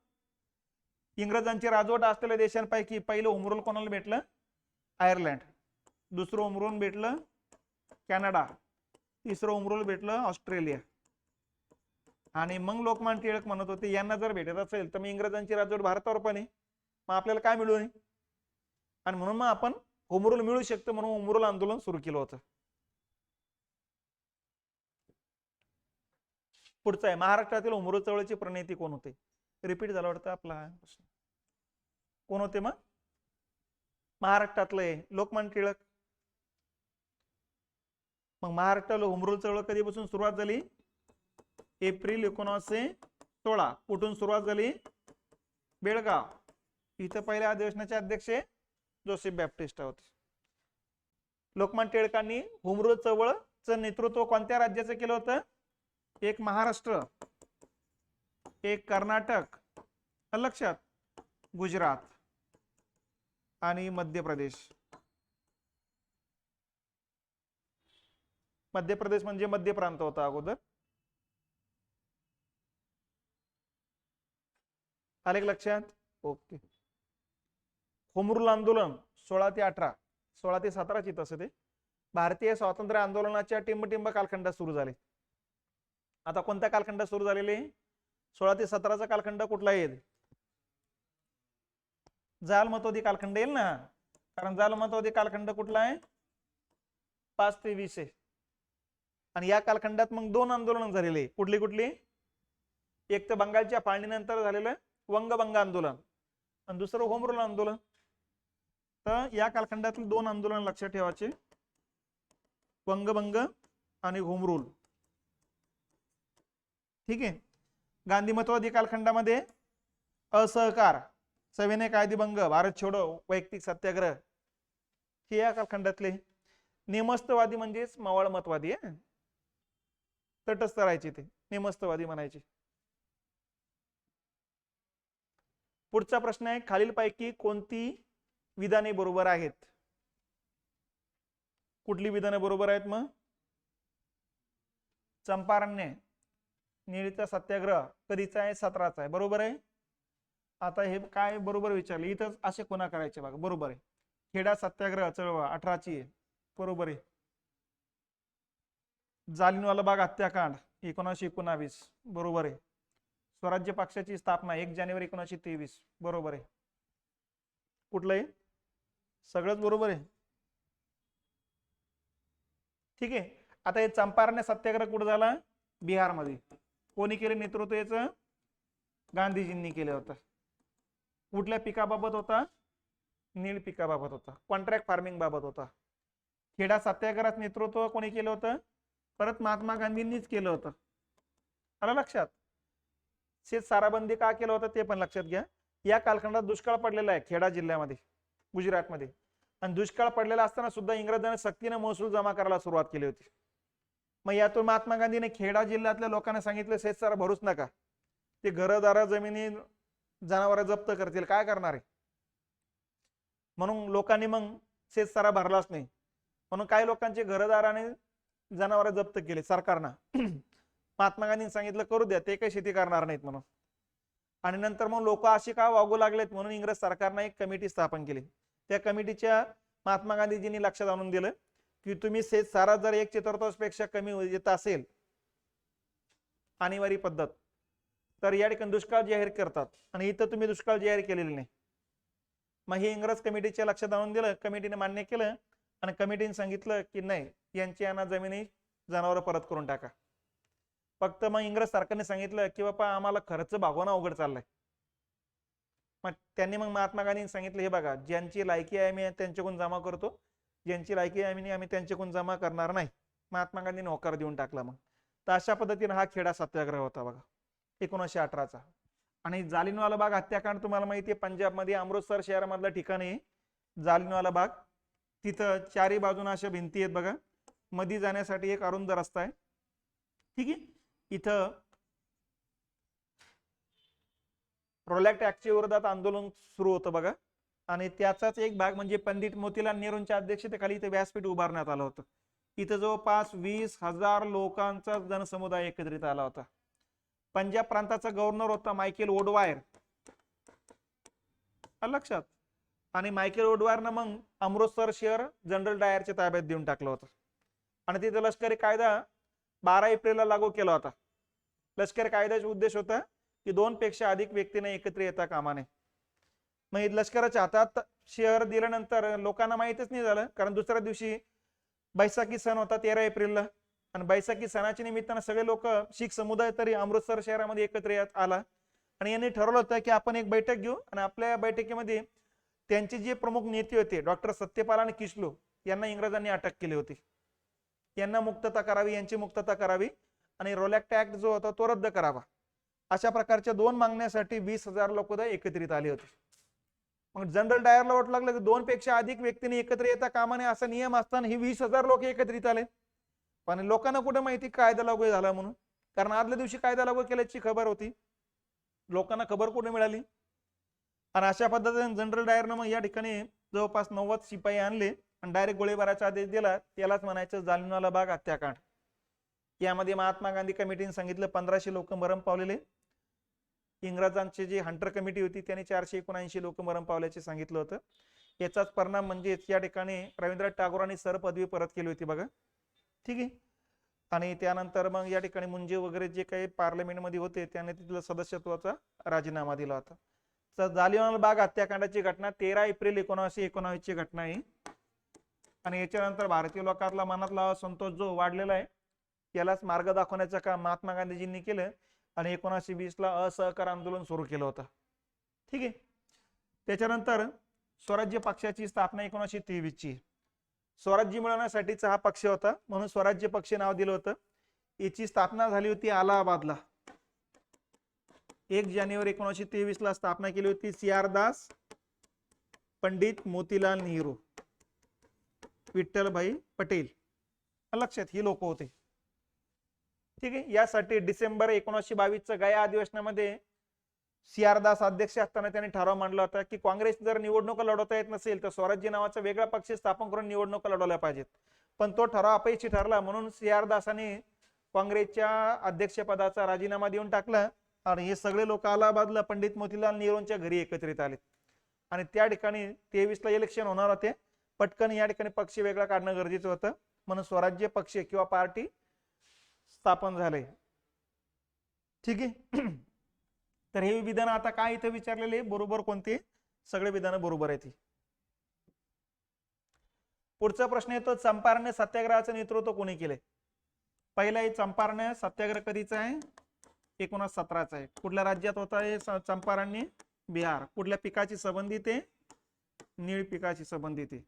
इंग्रजांची राजवट असलेल्या देशांपैकी पहिलं होमरूल कोणाला भेटलं? आयर्लंड. दुसरं होमरूल भेटलं कॅनडा. तिसरं होमरूल भेटलं ऑस्ट्रेलिया. आणि मग लोकमान्य टिळक म्हणत होते यांना जर भेटत असेल तर मग इंग्रजांची राजवट भारतावर पण आहे, मग आपल्याला काय मिळू नये आणि म्हणून मग आपण होमरूल मिळू शकतो म्हणून होमरूल आंदोलन सुरू केलं होतं. पुढचं आहे महाराष्ट्रातील होमरूल चळवळीचे प्रणेते कोण होते? रिपीट झाला वाटतं आपला प्रश्न. कोण होते मग? महाराष्ट्रातले लोकमान्य टिळक. मग महाराष्ट्राला होमरूल चळवळ कधीपासून सुरुवात झाली? एप्रिल 1916. कुठून सुरुवात झाली? बेळगाव. इथं पहिल्या अधिवेशनाचे अध्यक्ष जोसेफ बॅप्टिस्टा होते. लोकमान्य टिळकांनी होमरूल चळवळचं नेतृत्व कोणत्या राज्याचं केलं होतं? एक महाराष्ट्र, एक कर्नाटक, लक्षात, गुजरात आणि मध्य प्रदेश. मध्य प्रदेश म्हणजे मध्य प्रांत होता अगोदर. आले लक्षात? ओके. होमरूल आंदोलन 16 ते 18, 16 ते 17 ची तसं ते भारतीय स्वातंत्र्य आंदोलनाच्या टिंबटिंब कालखंडात सुरू झाले. आता कोणत्या कालखंडात सुरू झालेले? 16 ते 17चा कालखंड कुठला येईल? जालमतवादी कालखंड येईल ना, कारण जालमतवादी कालखंड कुठला आहे? 5 ते 20 आहे. आणि या कालखंडात मग 2 आंदोलन झालेले. कुठली कुठली? एक तर बंगालच्या फाळणीनंतर झालेलं वंगभंग आंदोलन आणि दुसरं होमरूल आंदोलन. तर या कालखंडातील 2 आंदोलन लक्षात ठेवायचे, वंगभंग आणि होमरूल. ठीक आहे. गांधीमतवादी कालखंडामध्ये असहकार, सविनय कायदेभंग, भारत छोडो, वैयक्तिक सत्याग्रह हे या कालखंडातले. नेमस्तवादी म्हणजेच मवाळमतवादी आहे, तटस्थ राहायचे ते नेमस्तवादी म्हणायचे. पुढचा प्रश्न आहे खालीलपैकी कोणती विधाने बरोबर आहेत? कुठली विधाने बरोबर आहेत मग? चंपारण्य, निळीचा सत्याग्रह कधीचा आहे? 17चा आहे. बरोबर आहे. आता हे काय बरोबर विचारले इथं असे कोणा करायचे बघा. बरोबर आहे. खेडा सत्याग्रह चळवळ 18ची आहे. बरोबर आहे. जालियनवाला बाग हत्याकांड 1919. बरोबर आहे. स्वराज्य पक्षाची स्थापना 1 जानेवारी 1923. बरोबर आहे. कुठलं आहे? सगळंच बरोबर आहे. ठीक आहे. आता हे चंपारण्य सत्याग्रह कुठे झाला? बिहारमध्ये. कोणी केले नेतृत्व याचं? गांधीजींनी केलं होतं. कुठल्या पिकाबाबत होता? नीळ पिकाबाबत होता, कॉन्ट्रॅक्ट फार्मिंग बाबत होता. खेडा सत्याग्रहात नेतृत्व कोणी केलं होतं? परत महात्मा गांधींनीच केलं होतं. आलं लक्षात? शेत साराबंदी का केलं होतं ते पण लक्षात घ्या. या कालखंडात दुष्काळ पडलेला आहे खेडा जिल्ह्यामध्ये, गुजरातमध्ये. आणि दुष्काळ पडलेला असताना सुद्धा इंग्रजांनी सक्तीने महसूल जमा करायला सुरुवात केली होती. मग यातून महात्मा गांधीने खेडा जिल्ह्यातल्या लोकांना सांगितलं, शेतसारा भरूच नका, ते घरदारा जमिनी जनावर जप्त करतील, काय करणार आहे. म्हणून लोकांनी मग शेतसारा भरलाच नाही. म्हणून काही लोकांचे घरदाराने जनावर जप्त केले सरकारनं. महात्मा गांधींनी सांगितलं करू द्या, ते काही शेती करणार नाहीत म्हणून. आणि नंतर मग लोक अशी का वागू लागलेत म्हणून इंग्रज सरकारने एक कमिटी स्थापन केली. त्या कमिटीच्या महात्मा गांधीजींनी लक्षात आणून दिलं की तुम्ही शेतसारा जर 1/4 पेक्षा कमी येत असेल आणीवारी पद्धत, तर या ठिकाणी दुष्काळ जाहीर करतात. आणि इथं तुम्ही दुष्काळ जाहीर केलेले नाही. मग हे इंग्रज कमिटीच्या लक्षात आणून दिलं, कमिटीने मान्य केलं. आणि कमिटीने सांगितलं की नाही, यांची यांना जमिनी जनावर परत करून टाका. फक्त मग इंग्रज सरकारने सांगितलं की बाबा आम्हाला खर्च भागवणं अवघड चाललंय. मग त्यांनी मग महात्मा गांधींनी सांगितलं, हे बघा, ज्यांची लायकी आहे आम्ही त्यांच्याकडून जमा करतो, ज्यांची लायकी आहे आम्ही त्यांच्याकडून जमा करणार नाही. महात्मा गांधींनी होकार देऊन टाकला. मग तर अशा पद्धतीने हा खेडा सत्याग्रह होता बघा 1918चा. आणि जालियनवाला बाग हत्याकांड तुम्हाला माहिती आहे, पंजाबमध्ये अमृतसर शहरामधलं ठिकाण आहे जालियनवाला बाग. तिथं चारी बाजूने अशा भिंती आहेत बघा, मध्ये जाण्यासाठी एक अरुंद रस्ता आहे. ठीक आहे. इथं रॉलेट ऍक्टच्या विरोधात आंदोलन सुरू होतं बघा. आणि त्याचाच एक भाग म्हणजे पंडित मोतीलाल नेहरूंच्या अध्यक्षतेखाली इथे व्यासपीठ उभारण्यात आलं होतं. इथं जवळपास 20,000 लोकांचा जनसमुदाय एकत्रित आला होता. पंजाब प्रांताचा गव्हर्नर होता मायकेल ओडवायर, लक्षात. आणि मायकेल ओडवायरनं मग अमृतसर शहर जनरल डायरच्या ताब्यात देऊन टाकलं होतं. आणि तिथे लष्करी कायदा 12 एप्रिलला लागू केला होता. लष्करी कायद्याचा उद्देश होता की 2 पेक्षा अधिक व्यक्तीने एकत्र येता कामा नये. मग लष्कराच्या हातात शहर दिल्यानंतर लोकांना माहितच नाही झालं, कारण दुसऱ्या दिवशी बैसाखी सण होता 13 एप्रिलला. आणि बैसाखी सणाच्या निमित्तानं सगळे लोक, शीख समुदाय तरी अमृतसर शहरामध्ये एकत्र आला. आणि यांनी ठरवलं होतं की आपण एक बैठक घेऊ आणि आपल्या बैठकीमध्ये त्यांचे जे प्रमुख नेते होते डॉक्टर सत्यपाल आणि किसलो यांना इंग्रजांनी अटक केली होती. यांना मुक्तता करावी, यांची मुक्तता करावी आणि रोलॅक्ट ऍक्ट जो होता तो रद्द करावा. अशा प्रकारच्या 2 मागण्यासाठी 20,000 लोक एकत्रित आले होते. मग जनरल डायरला वाटू लागलं की 2 पेक्षा अधिक व्यक्तींनी एकत्र येता कामा नये असा नियम असताना ही 20,000 लोक एकत्रित आले. पण लोकांना कुठे माहिती कायदा लागू झाला म्हणून, कारण आदल्या दिवशी कायदा लागू केल्याची खबर होती, लोकांना खबर कुठे मिळाली. आणि अशा पद्धतीने जनरल डायरनं मग या ठिकाणी जवळपास 90 शिपाई आणले आणि डायरेक्ट गोळीबाराचा आदेश दिला. त्यालाच म्हणायचं जालियनवाला बाग हत्याकांड. यामध्ये महात्मा गांधी कमिटीने सांगितलं 1500 लोक मरण पावलेले. इंग्रजांची जी हंटर कमिटी होती त्याने 479 लोक मरण पावल्याचे सांगितलं होतं. याचाच परिणाम म्हणजे या ठिकाणी रवींद्रनाथ टागोरांनी सर पदवी परत केली होती बघा. ठीक आहे. आणि त्यानंतर मग या ठिकाणी मुंजे वगैरे जे काही पार्लमेंटमध्ये होते त्याने तिथला सदस्यत्वाचा राजीनामा दिला होता. तर जालियनवाला बाग हत्याकांडाची घटना 13 एप्रिल 1919 ची घटना आहे. आणि याच्यानंतर भारतीय लोकांतला मनातला असंतोष जो वाढलेला आहे यालाच मार्ग दाखवण्याचं काम महात्मा गांधीजींनी केलं. आणि 1920ला असहकार आंदोलन सुरू केलं होतं. ठीक आहे. त्याच्यानंतर स्वराज्य पक्षाची स्थापना 1923 ची. स्वराज्य मिळवण्यासाठीचा हा पक्ष होता म्हणून स्वराज्य पक्ष नाव दिलं होतं. याची स्थापना झाली होती अलाहाबादला. 1 जानेवारी 1923 ला स्थापना केली होती. CR दास, पंडित मोतीलाल नेहरू, विठ्ठलभाई पटेल, लक्षात ही लोक होते. ठीक आहे. यासाठी डिसेंबर 1922 गया अधिवेशनामध्ये CR दास अध्यक्ष असताना त्यांनी ठराव मांडला होता की काँग्रेस जर निवडणुका लढवता येत नसेल तर स्वराज्य नावाचा वेगळा पक्ष स्थापन करून निवडणुका लढवल्या पाहिजेत. पण तो ठराव अपयशी ठरला म्हणून CR दासांनी काँग्रेसच्या अध्यक्षपदाचा राजीनामा देऊन टाकला. आणि हे सगळे लोक अलाहाबादला पंडित मोतीलाल नेहरूंच्या घरी एकत्रित आले. आणि त्या ठिकाणी 23 ला इलेक्शन होणार होते. पटकन या ठिकाणी पक्ष वेगळा काढणं गरजेचं होतं म्हणून स्वराज्य पक्ष किंवा पार्टी स्थापन झाले. ठीक आहे. तर हे विधान आता काय इथे विचारलेले बरोबर कोणते, सगळे विधान बरोबर आहेत. पुढचा प्रश्न येतो चंपारण्य सत्याग्रहाचं नेतृत्व कोणी केले. पहिला आहे चंपारण्य सत्याग्रह कधीचा आहे, 1917चा आहे. कुठल्या राज्यात होता हे चंपारण्य, बिहार. कुठल्या पिकाची संबंधित आहे, नीळ पिकाची संबंधित आहे.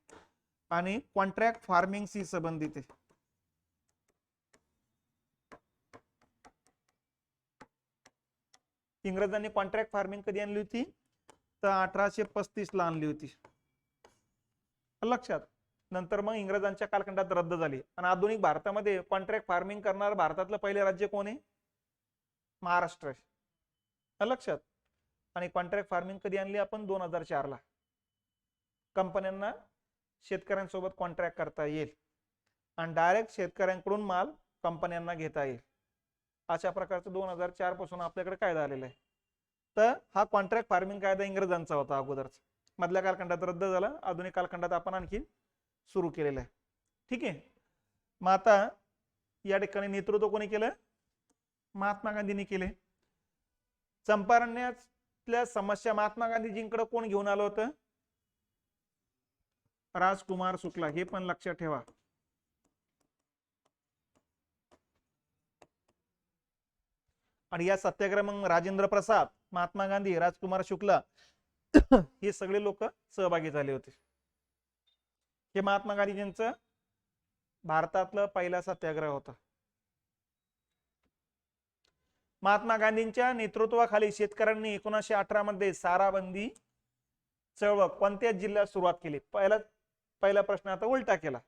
आणि कॉन्ट्रॅक्ट फार्मिंगशी संबंधित आहे. इंग्रजांनी कॉन्ट्रॅक्ट फार्मिंग कधी आणली होती, तर 1835 ला आणली होती. लक्षात. नंतर मग इंग्रजांच्या कालखंडात रद्द झाली. आणि आधुनिक भारतामध्ये कॉन्ट्रॅक्ट फार्मिंग करणारं भारतातलं पहिले राज्य कोण आहे? महाराष्ट्र आहे. लक्षात. आणि कॉन्ट्रॅक्ट फार्मिंग कधी आणली आपण? 2004 ला. कंपन्यांना शेतकऱ्यांसोबत कॉन्ट्रॅक्ट करता येईल आणि डायरेक्ट शेतकऱ्यांकडून माल कंपन्यांना घेता येईल. अशा प्रकारचं 2004 पासून आपल्याकडे कायदा आलेला आहे. तर हा कॉन्ट्रॅक्ट फार्मिंग कायदा इंग्रजांचा होता अगोदरच. मधल्या कालखंडात रद्द झाला. आधुनिक कालखंडात आपण आणखी सुरू केलेलं आहे. ठीक आहे. मग आता या ठिकाणी नेतृत्व कोणी केलं? महात्मा गांधींनी केले. चंपारण्यातल्या समस्या महात्मा गांधीजींकडे कोण घेऊन आलं होतं? राजकुमार शुक्ला. हे पण लक्षात ठेवा. आणि या सत्याग्रह मग राजेंद्र प्रसाद, महात्मा गांधी, राजकुमार शुक्ला हे सगळे लोक सहभागी झाले होते. हे महात्मा गांधीजींचं भारतातलं पहिला सत्याग्रह होता. महात्मा गांधींच्या नेतृत्वाखाली शेतकऱ्यांनी 1918 मध्ये साराबंदी चळवळ कोणत्या जिल्ह्यात सुरुवात केली? पहिला प्रश्न आता उलटा केला.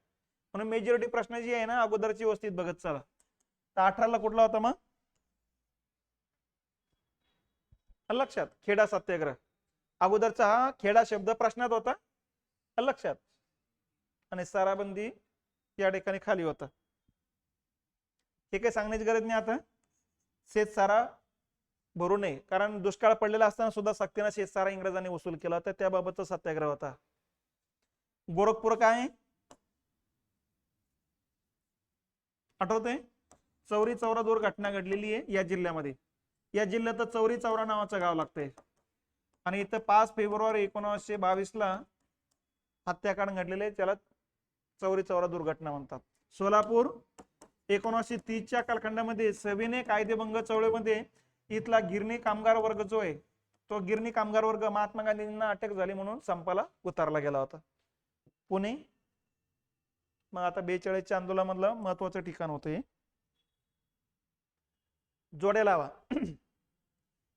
म्हणून मेजॉरिटी प्रश्न जी आहे ना अगोदरची व्यवस्थित बघत चला. तर 18 ला कुठला होता मग? लक्षात. खेडा सत्याग्रह. अगोदरचा हा खेडा शब्द प्रश्नात होता. लक्षात. आणि साराबंदी या ठिकाणी खाली होता. हे काही सांगण्याची गरज नाही. आता शेतसारा भरू नये, कारण दुष्काळ पडलेला असताना सुद्धा सक्तीनं शेतसारा इंग्रजांनी वसूल केला होता. त्याबाबतचा सत्याग्रह होता. गोरखपूर काय आठवतंय? चौरी चौरा दुर्घटना घडलेली आहे या जिल्ह्यामध्ये. या जिल्ह्यात चौरी चौरा नावाचं गाव लागतंय. आणि इथं 5 फेब्रुवारी 1922 ला हत्याकांड घडलेले, त्याला चौरी चौरा दुर्घटना म्हणतात. सोलापूर 1930 च्या कालखंडामध्ये सविनय कायदेभंग चळवळीमध्ये इथला गिरणी कामगार वर्ग जो आहे, तो गिरणी कामगार वर्ग महात्मा गांधींना अटक झाली म्हणून संपाला उतारला गेला होता. पुणे. मग आता 42च्या आंदोलनामधलं महत्वाचं ठिकाण होतं. जोड्या लावा.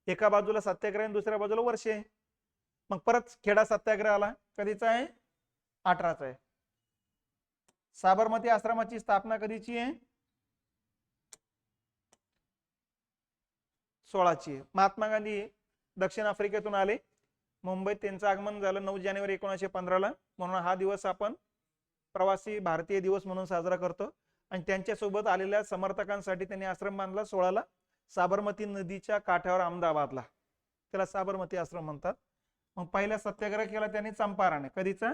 एका बाजूला सत्याग्रह, दुसऱ्या बाजूला वर्षे. मग परत खेडा सत्याग्रह आला. कधीचा आहे? 18चा आहे. साबरमती आश्रमाची स्थापना कधीची आहे? 16ची आहे. महात्मा गांधी दक्षिण आफ्रिकेतून आले. मुंबईत त्यांचं आगमन झालं 9 जानेवारी 1915 ला. म्हणून हा दिवस आपण प्रवासी भारतीय दिवस म्हणून साजरा करतो. आणि त्यांच्यासोबत आलेल्या समर्थकांसाठी त्यांनी आश्रम बांधला 16 ला साबरमती नदीच्या काठावर अहमदाबादला. त्याला साबरमती आश्रम म्हणतात. मग पहिला सत्याग्रह केला त्यांनी चंपारणे. कधीचा?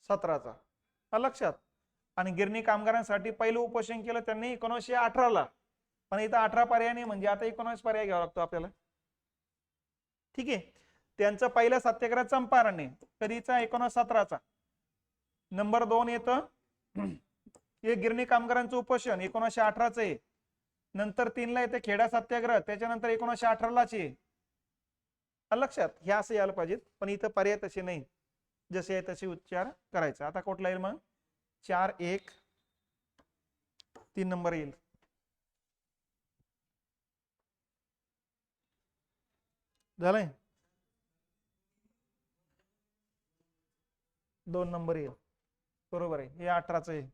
17चा. लक्षात. आणि गिरणी कामगारांसाठी पहिलं उपोषण केलं त्यांनी 1918 ला. पण इथं 18 पर्याय नाही, म्हणजे आता 19 पर्याय घ्यावा लागतो आपल्याला. ठीक आहे. त्यांचा पहिला सत्याग्रह चंपारणे. कधीचा? 1917चा. नंबर 2 येतं हे गिरणी कामगारांचं उपोषण 1918चं आहे. नंतर 3 ला येते खेडा सत्याग्रह, त्याच्यानंतर 1918 लाच आहे. लक्षात. हे असं यायला पाहिजेत, पण इथं पर्याय तसे नाही, जसे आहे तसे उच्चार करायचा. आता कुठला येईल मग? 4 1 3 नंबर येईल. झालंय. 2 नंबर येईल. बरोबर आहे. हे 18चं आहे.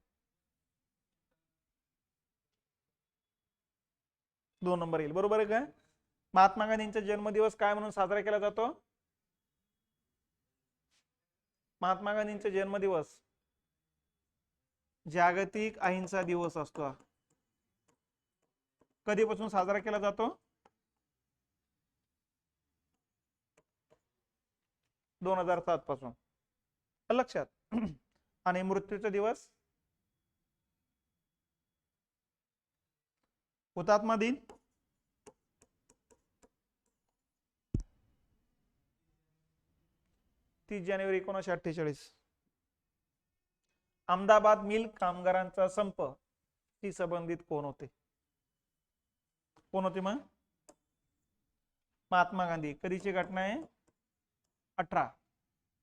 2 नंबर येईल. बरोबर आहे का? महात्मा गांधींचा जन्मदिवस काय म्हणून साजरा केला जातो? महात्मा गांधींचा जन्मदिवस जागतिक अहिंसा दिवस असतो. कधीपासून साजरा केला जातो? 2007 पासून. लक्षात. आणि मृत्यूचा दिवस? हुतात्मा दिन? जानेवारी 1948. अहमदाबाद मिल कामगारांचा संप ती संबंधित कोण होते? कोण होते मग? महात्मा गांधी. कधीची घटना आहे? 18.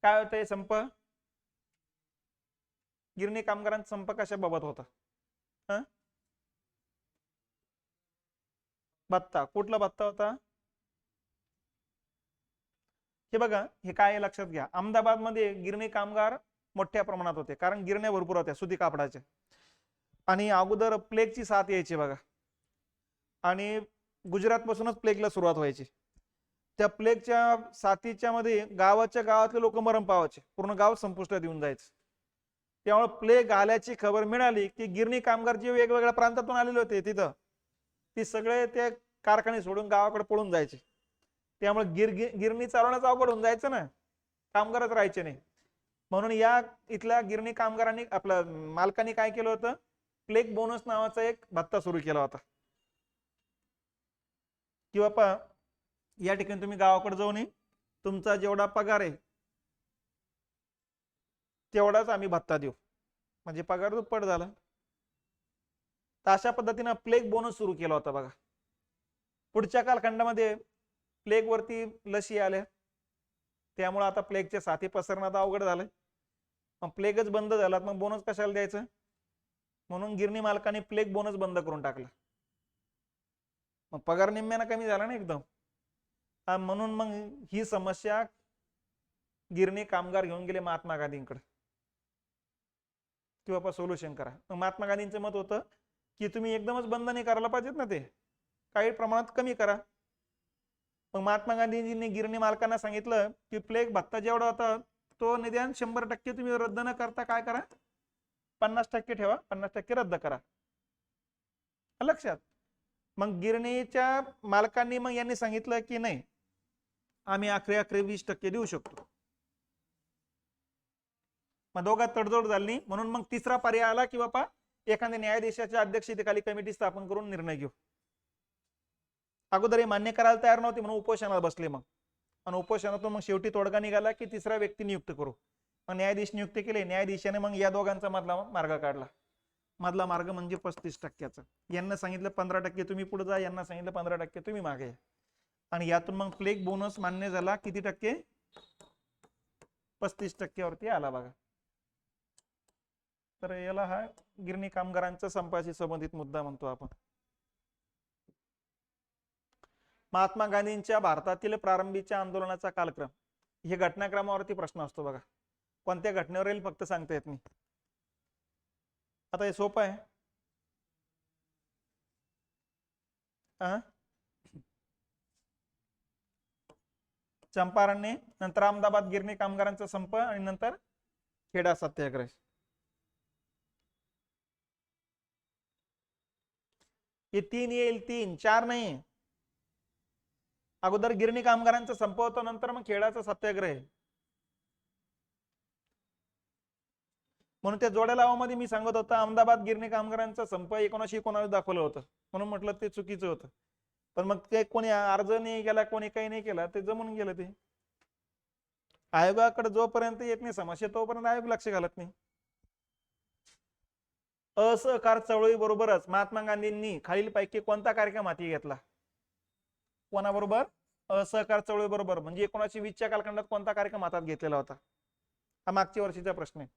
काय होतं संप? गिरणी कामगारांचा संप कशाबाबत होता? भत्ता. कुठला भत्ता होता? हे बघा, हे काय आहे लक्षात घ्या, अहमदाबादमध्ये गिरणी कामगार मोठ्या प्रमाणात होते, कारण गिरण्या भरपूर होत्या सुती कापडाच्या. आणि अगोदर प्लेगची साथ यायची बघा, आणि गुजरात पासूनच प्लेगला सुरुवात व्हायची. त्या प्लेगच्या साथीच्या मध्ये गावाच्या गावातले लोक मरण पावायचे, पूर्ण गाव संपुष्टात येऊन जायचं. त्यामुळे प्लेग आल्याची खबर मिळाली की गिरणी कामगार जे वेगवेगळ्या प्रांतातून आलेले होते तिथं, ती सगळे ते कारखाने सोडून गावाकडे पळून जायचे. त्यामुळे गिरणी चालवण्याचं अवघड होऊन जायचं ना, कामगारच राहायचे नाही. म्हणून या इथल्या गिरणी कामगारांनी, आपल्या मालकांनी काय केलं होतं, प्लेग बोनस नावाचा एक भत्ता सुरू केला होता की बापा या ठिकाणी तुम्ही गावाकडे जाऊन तुमचा जेवढा पगार आहे तेवढाच आम्ही भत्ता देऊ, म्हणजे पगार दुप्पट झाला. तर अशा पद्धतीनं प्लेग बोनस सुरू केला होता बघा. पुढच्या कालखंडामध्ये प्लेग वरती लशी आल्या, त्यामुळे आता प्लेगच्या साथी पसरणं अवघड झालंय. मग प्लेगच बंद झाला, मग बोनस कशाला द्यायचं, म्हणून गिरणी मालकाने प्लेग बोनस बंद करून टाकला. मग पगार निम्म्यानं कमी झाला ना एकदम. म्हणून मग ही समस्या गिरणी कामगार घेऊन गेले महात्मा गांधींकडे की बाबा सोल्युशन करा. मग महात्मा गांधींचं मत होतं की तुम्ही एकदमच बंद नाही करायला पाहिजेत ना, ते काही प्रमाणात कमी करा. मग महात्मा गांधींनी गिरणी मालकांना सांगितलं की प्लेग भत्ता जेवढा होता तो निदान 100% तुम्ही रद्द न करता काय करा, 50% ठेवा, 50% रद्द करा. लक्षात. मग गिरणीच्या मालकांनी मग यांनी सांगितलं की नाही, आम्ही आखरे 20% देऊ शकतो. मग दोघात तडजोड झाली, म्हणून मग तिसरा पर्याय आला की बाबा एखाद्या न्यायाधीशाच्या अध्यक्षतेखाली कमिटी स्थापन करून निर्णय घेऊ. अगोदर हे मान्य करायला तयार नव्हते, म्हणून उपोषणाला बसले. मग आणि उपोषणातून मग शेवटी तोडगा निघाला की तिसरा व्यक्ती नियुक्त करू. मग न्यायाधीश नियुक्त केले. न्यायाधीशाने मग या दोघांचा मधला मार्ग काढला. मधला मार्ग म्हणजे 35%. यांना सांगितलं 15% तुम्ही पुढे जा, यांना सांगितलं 15% तुम्ही मागे या. आणि यातून मग प्लेग बोनस मान्य झाला. किती टक्के? 35% वरती आला बघा. तर याला हा गिरणी कामगारांचा संपाशी संबंधित मुद्दा म्हणतो आपण. महात्मा गांधींच्या भारतातील प्रारंभीच्या आंदोलनाचा कालक्रम, हे घटनाक्रमावरती प्रश्न असतो बघा. कोणत्या घटनेवर येईल फक्त सांगता येत नाही. आता हे सोपं आहे. चंपारण्य, नंतर अहमदाबाद गिरणी कामगारांचा संप, आणि नंतर खेडा सत्याग्रह. हे 3 येईल, 3 4 नाही. अगोदर गिरणी कामगारांचा संप होतो, नंतर मग खेडाचा सत्याग्रह. म्हणून त्या जोड्या लावामध्ये मी सांगत होता अहमदाबाद गिरणी कामगारांचा संप 1919 दाखवलं होतं, म्हणून म्हटलं ते चुकीचं होतं. पण मग ते कोणी अर्ज नाही केला, कोणी काही नाही केला, ते जमून गेलं. ते आयोगाकडे जोपर्यंत येत नाही समस्या तोपर्यंत आयोग लक्ष घालत नाही. असहकार चळवळी बरोबरच महात्मा गांधींनी खालीलपैकी कोणता कार्यक्रम हाती घेतला? कोणाबरोबर? असहकार चळवळी बरोबर. म्हणजे 1920च्या कालखंडात कोणता कार्यक्रम हातात घेतलेला होता? हा मागच्या वर्षीचा प्रश्न आहे.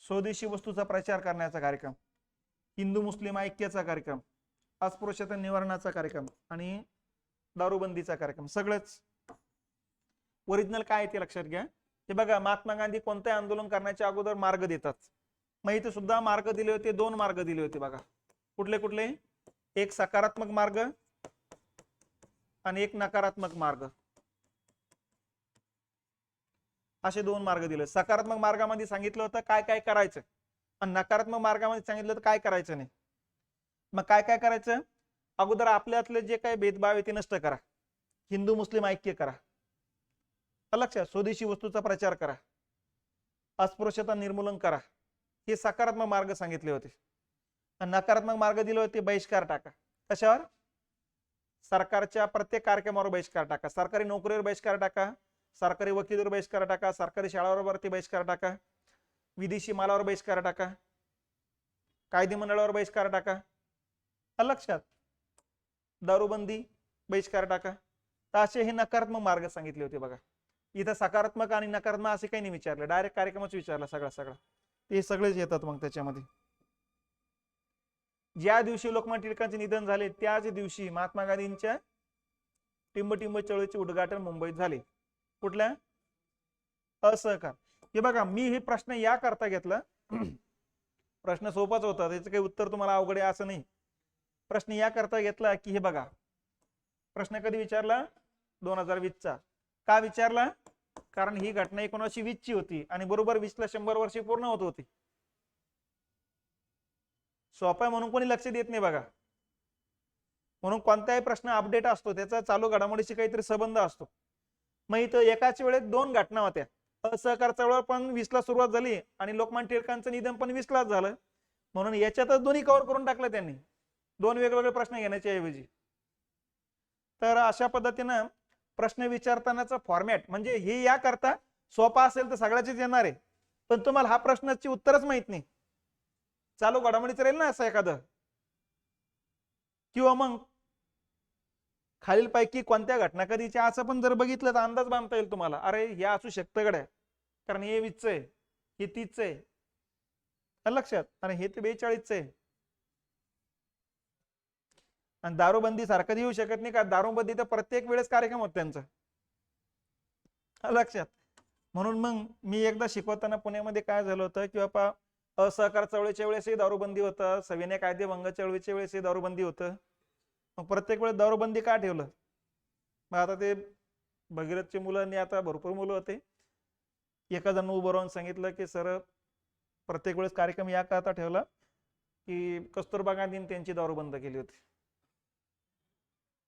स्वदेशी वस्तूचा प्रचार करण्याचा कार्यक्रम, हिंदू मुस्लिम ऐक्याचा कार्यक्रम, अस्पृश्यता निवारणाचा कार्यक्रम, आणि दारूबंदीचा कार्यक्रम. सगळंच ओरिजिनल काय ते लक्षात घ्या. हे बघा, महात्मा गांधी कोणते आंदोलन करण्याच्या अगोदर मार्ग देतात. मग इथे सुद्धा मार्ग दिले होते, 2 मार्ग दिले होते बघा. कुठले कुठले? एक सकारात्मक मार्ग आणि एक नकारात्मक मार्ग, असे 2 मार्ग दिले. सकारात्मक मार्गामध्ये सांगितलं होतं काय काय करायचं, आणि नकारात्मक मार्गामध्ये सांगितलं होतं काय करायचं नाही. मग काय काय करायचं? अगोदर आपल्यातले जे काही भेदभाव आहे ते नष्ट करा, हिंदू मुस्लिम ऐक्य करा, लक्षात, स्वदेशी वस्तूचा प्रचार करा, अस्पृश्यता निर्मूलन करा. हे सकारात्मक मार्ग सांगितले होते. आणि नकारात्मक मार्ग दिले होते बहिष्कार टाका. कशावर? सरकारच्या प्रत्येक कार्यक्रमावर बहिष्कार टाका, सरकारी नोकरीवर बहिष्कार टाका, सरकारी वकिलीवर बहिष्कार टाका, सरकारी शाळांवरती बहिष्कार टाका, विदेशी मालावर बहिष्कार टाका, कायदे मंडळावर बहिष्कार टाका, लक्षात, दारूबंदी बहिष्कार टाका. तर असे हे नकारात्मक मार्ग सांगितले होते बघा. इथं सकारात्मक आणि नकारात्मक असे काही नाही विचारले, डायरेक्ट कार्यक्रमच विचारला सगळा. ते सगळेच येतात मग त्याच्यामध्ये. ज्या दिवशी लोकमान्य टिळकांचे निधन झाले त्याच दिवशी महात्मा गांधींच्या टिंबटिंब चळवळीचे उद्घाटन मुंबईत झाले. कुठल्या? असहकार. हे बघा, मी हे प्रश्न या करता घेतला, प्रश्न सोपाच होता, त्याचं काही उत्तर तुम्हाला अवघड आहे असं नाही. प्रश्न या करता घेतला की हे बघा, प्रश्न कधी विचारला? 2020चा. का विचारला? कारण ही घटना 1920 ची होती आणि बरोबर 20 ला 100 वर्षे पूर्ण होत होती. सोपा म्हणून कोणी लक्ष देत नाही बघा. म्हणून कोणताही प्रश्न अपडेट असतो त्याचा चालू घडामोडीशी काहीतरी संबंध असतो. मग इथं एकाच वेळेत दोन घटना होत्या. असहकार चळवळ पण 20 ला सुरुवात झाली आणि लोकमान्य टिळकांचं निधन पण 20 लाच झालं. म्हणून याच्यातच दोन्ही कव्हर करून टाकलं त्यांनी, दोन वेगवेगळे प्रश्न घेण्याच्या ऐवजी. तर अशा पद्धतीनं प्रश्न विचारतानाचा फॉर्मॅट म्हणजे हे या करता सोपा असेल तर सगळ्याचेच येणार आहे, पण तुम्हाला हा प्रश्नाची उत्तरच माहित नाही, चालू घडामोडीच राहील ना असं एखादं, किंवा मग खालीलपैकी कोणत्या घटना कधीच्या असं पण जर बघितलं तर अंदाज बांधता येईल तुम्हाला. अरे हे असू शकतं गड्या, कारण हे 20 आहे, हे 30 आहे लक्षात, आणि हे ते 42 आहे. आणि दारूबंदी सारखं येऊ शकत नाही का? दारूबंदी तर प्रत्येक वेळेस कार्यक्रम होत त्यांचा लक्षात. म्हणून मग मी एकदा शिकवताना पुण्यामध्ये काय झालं होतं की बाबा असहकार चळवळीच्या वेळेसही दारूबंदी होतं, सविनय कायदेभंग चळवळीच्या वेळेसही दारूबंदी होतं. मग प्रत्येक वेळेस दारूबंदी का ठेवलं? मग आता ते भगीरथच्या मुलांनी, आता भरपूर मुलं होते, एका जण उभं राहून सांगितलं की सर प्रत्येक वेळेस कार्यक्रम या करता ठेवला की कस्तुरबा गांधींनी त्यांची दारू बंद केली होती.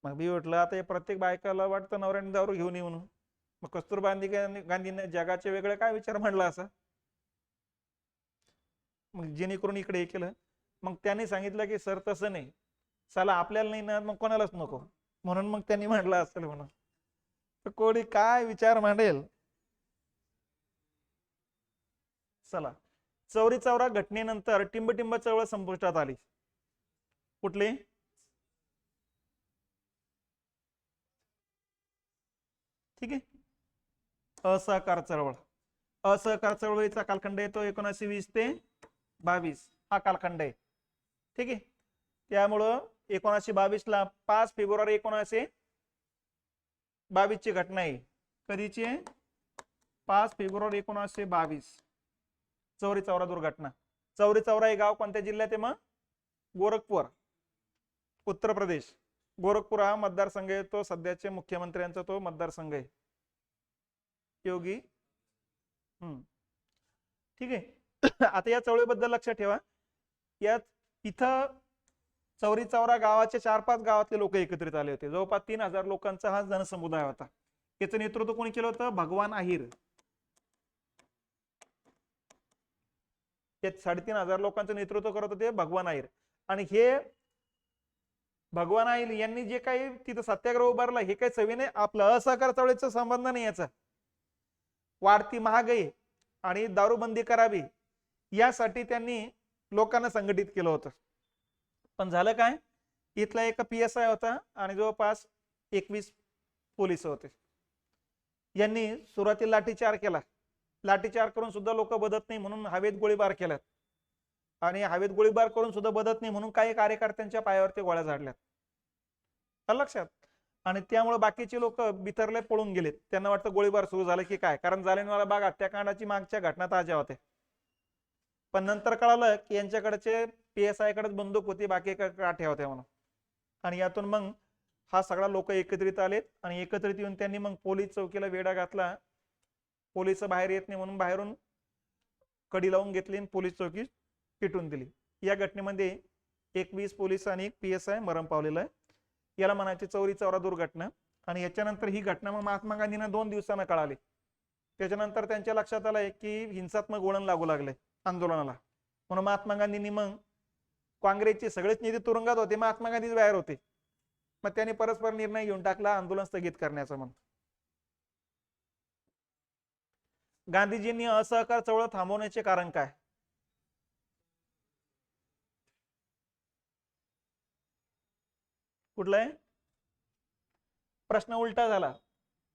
मग मी म्हटलं आता हे प्रत्येक बायकाला वाटतं नवऱ्याने दारू घेऊन ये म्हणून, मग कस्तुरबा गांधींनी जगाचे वेगळे काय विचार म्हणला असा, मग जेणेकरून इकडे हे केलं. मग त्यांनी सांगितलं की सर तसं नाही, साला आपल्याला नाही ना मग कोणालाच नको, म्हणून मग त्यांनी म्हटलं असेल म्हणून. तर कोणी काय विचार मांडेल. चला, चौरी चौरा घटनेनंतर टिंबटिंब चळवळ संपुष्टात आली. कुठली? ठीक आहे, असहकार चळवळ. असहकार चळवळीचा कालखंड येतो 1920 ते 22 हा कालखंड आहे. ठीक आहे, त्यामुळं 1922 ला 5 फेब्रुवारी 1922 ची घटना आहे. कधीची? 5 फेब्रुवारी 1922 चौरी चौरा दुर्घटना. चौरी चौरा हे गाव कोणत्या जिल्ह्यात आहे मग? गोरखपूर, उत्तर प्रदेश. गोरखपूर हा मतदारसंघ आहे, तो सध्याचे मुख्यमंत्र्यांचा तो मतदारसंघ आहे, योगी. ठीक आहे. आता या चळवळीबद्दल लक्षात ठेवा, यात इथं चौरी चौरा गावाचे 4-5 गावातले लोक एकत्रित आले होते. जवळपास 3000 लोकांचा हा जनसमुदाय होता. याचं नेतृत्व कोणी केलं होतं? भगवान आहिर. त्यात 3500 लोकांचं नेतृत्व करत होते भगवान आहिर. आणि हे भगवान आहिर यांनी जे काही तिथं सत्याग्रह उभारला, हे काही सविनय आपलं असहकार चळवळीचा संबंध नाही. याचा वाढती महागाई आणि दारूबंदी करावी यासाठी त्यांनी लोकांना संघटित केलं होतं. पण झालं काय? इथला एक PSI होता आणि जवळपास 21 पोलीस होते. यांनी सुरुवातीला लाठीचार केला. लाठीचार करून सुद्धा लोक बदत नाही म्हणून हवेत गोळीबार केल्यात, आणि हवेत गोळीबार करून सुद्धा बदत नाही म्हणून काही कार्यकर्त्यांच्या पायावरती गोळ्या झाडल्यात लक्षात. आणि त्यामुळे बाकीचे लोक बिथरले, पळून गेलेत. त्यांना वाटतं गोळीबार सुरू झालं की काय, कारण जालियनवाला बाग हत्याकांडाची मागच्या घटना ताज्या होत्या. पण नंतर कळालं की यांच्याकडचे PSI कडेच बंदूक होती, बाकी काठ्या होत्या म्हणून. आणि यातून मग हा सगळा लोक एकत्रित आलेत आणि एकत्रित येऊन त्यांनी मग पोलीस चौकीला वेढा घातला. पोलीस बाहेर येत नाही म्हणून बाहेरून कडी लावून घेतली आणि पोलीस चौकी पिटून दिली. या घटनेमध्ये 21 पोलीस आणि एक PSI मरण पावलेला आहे. याला म्हणायचे चौरी चौरा दुर्घटना. आणि याच्यानंतर ही घटना मग महात्मा गांधींना 2 दिवसांना कळाली. त्याच्यानंतर त्यांच्या लक्षात आलंय की हिंसात्मक वळण लागू लागले आंदोलनाला, म्हणून महात्मा गांधींनी मग काँग्रेसचे सगळेच नेते तुरुंगात होते, महात्मा गांधी बाहेर होते. मग त्यांनी परस्पर निर्णय घेऊन टाकला आंदोलन स्थगित करण्याचा. म्हणून गांधीजींनी असहकार चळवळ थांबवण्याचे कारण काय? कुठला आहे? प्रश्न उलटा झाला.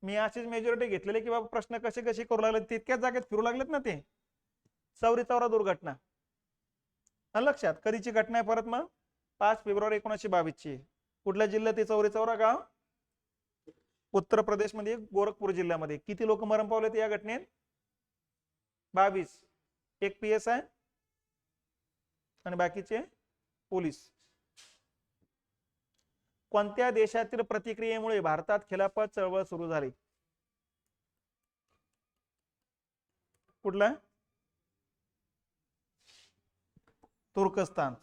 मी अशीच मेजॉरिटी घेतलेली की बाबा प्रश्न कसे कसे करू लागले, तितक्याच जागेत फिरू लागलेत ना ते. चौरी चौरा दुर्घटना लक्षात. कधीची घटना आहे परत? मग 5 फेब्रुवारी 1922 कुठल्या जिल्ह्यात? चौरी चौरा गाव, उत्तर प्रदेशमध्ये, गोरखपूर जिल्ह्यामध्ये. किती लोक मरण पावले या घटनेत? 22. एक PSI आणि बाकीचे पोलीस. कोणत्या देशातील प्रतिक्रियेमुळे भारतात खिलाफत चळवळ सुरू झाली? कुठला? तुर्कस्तान.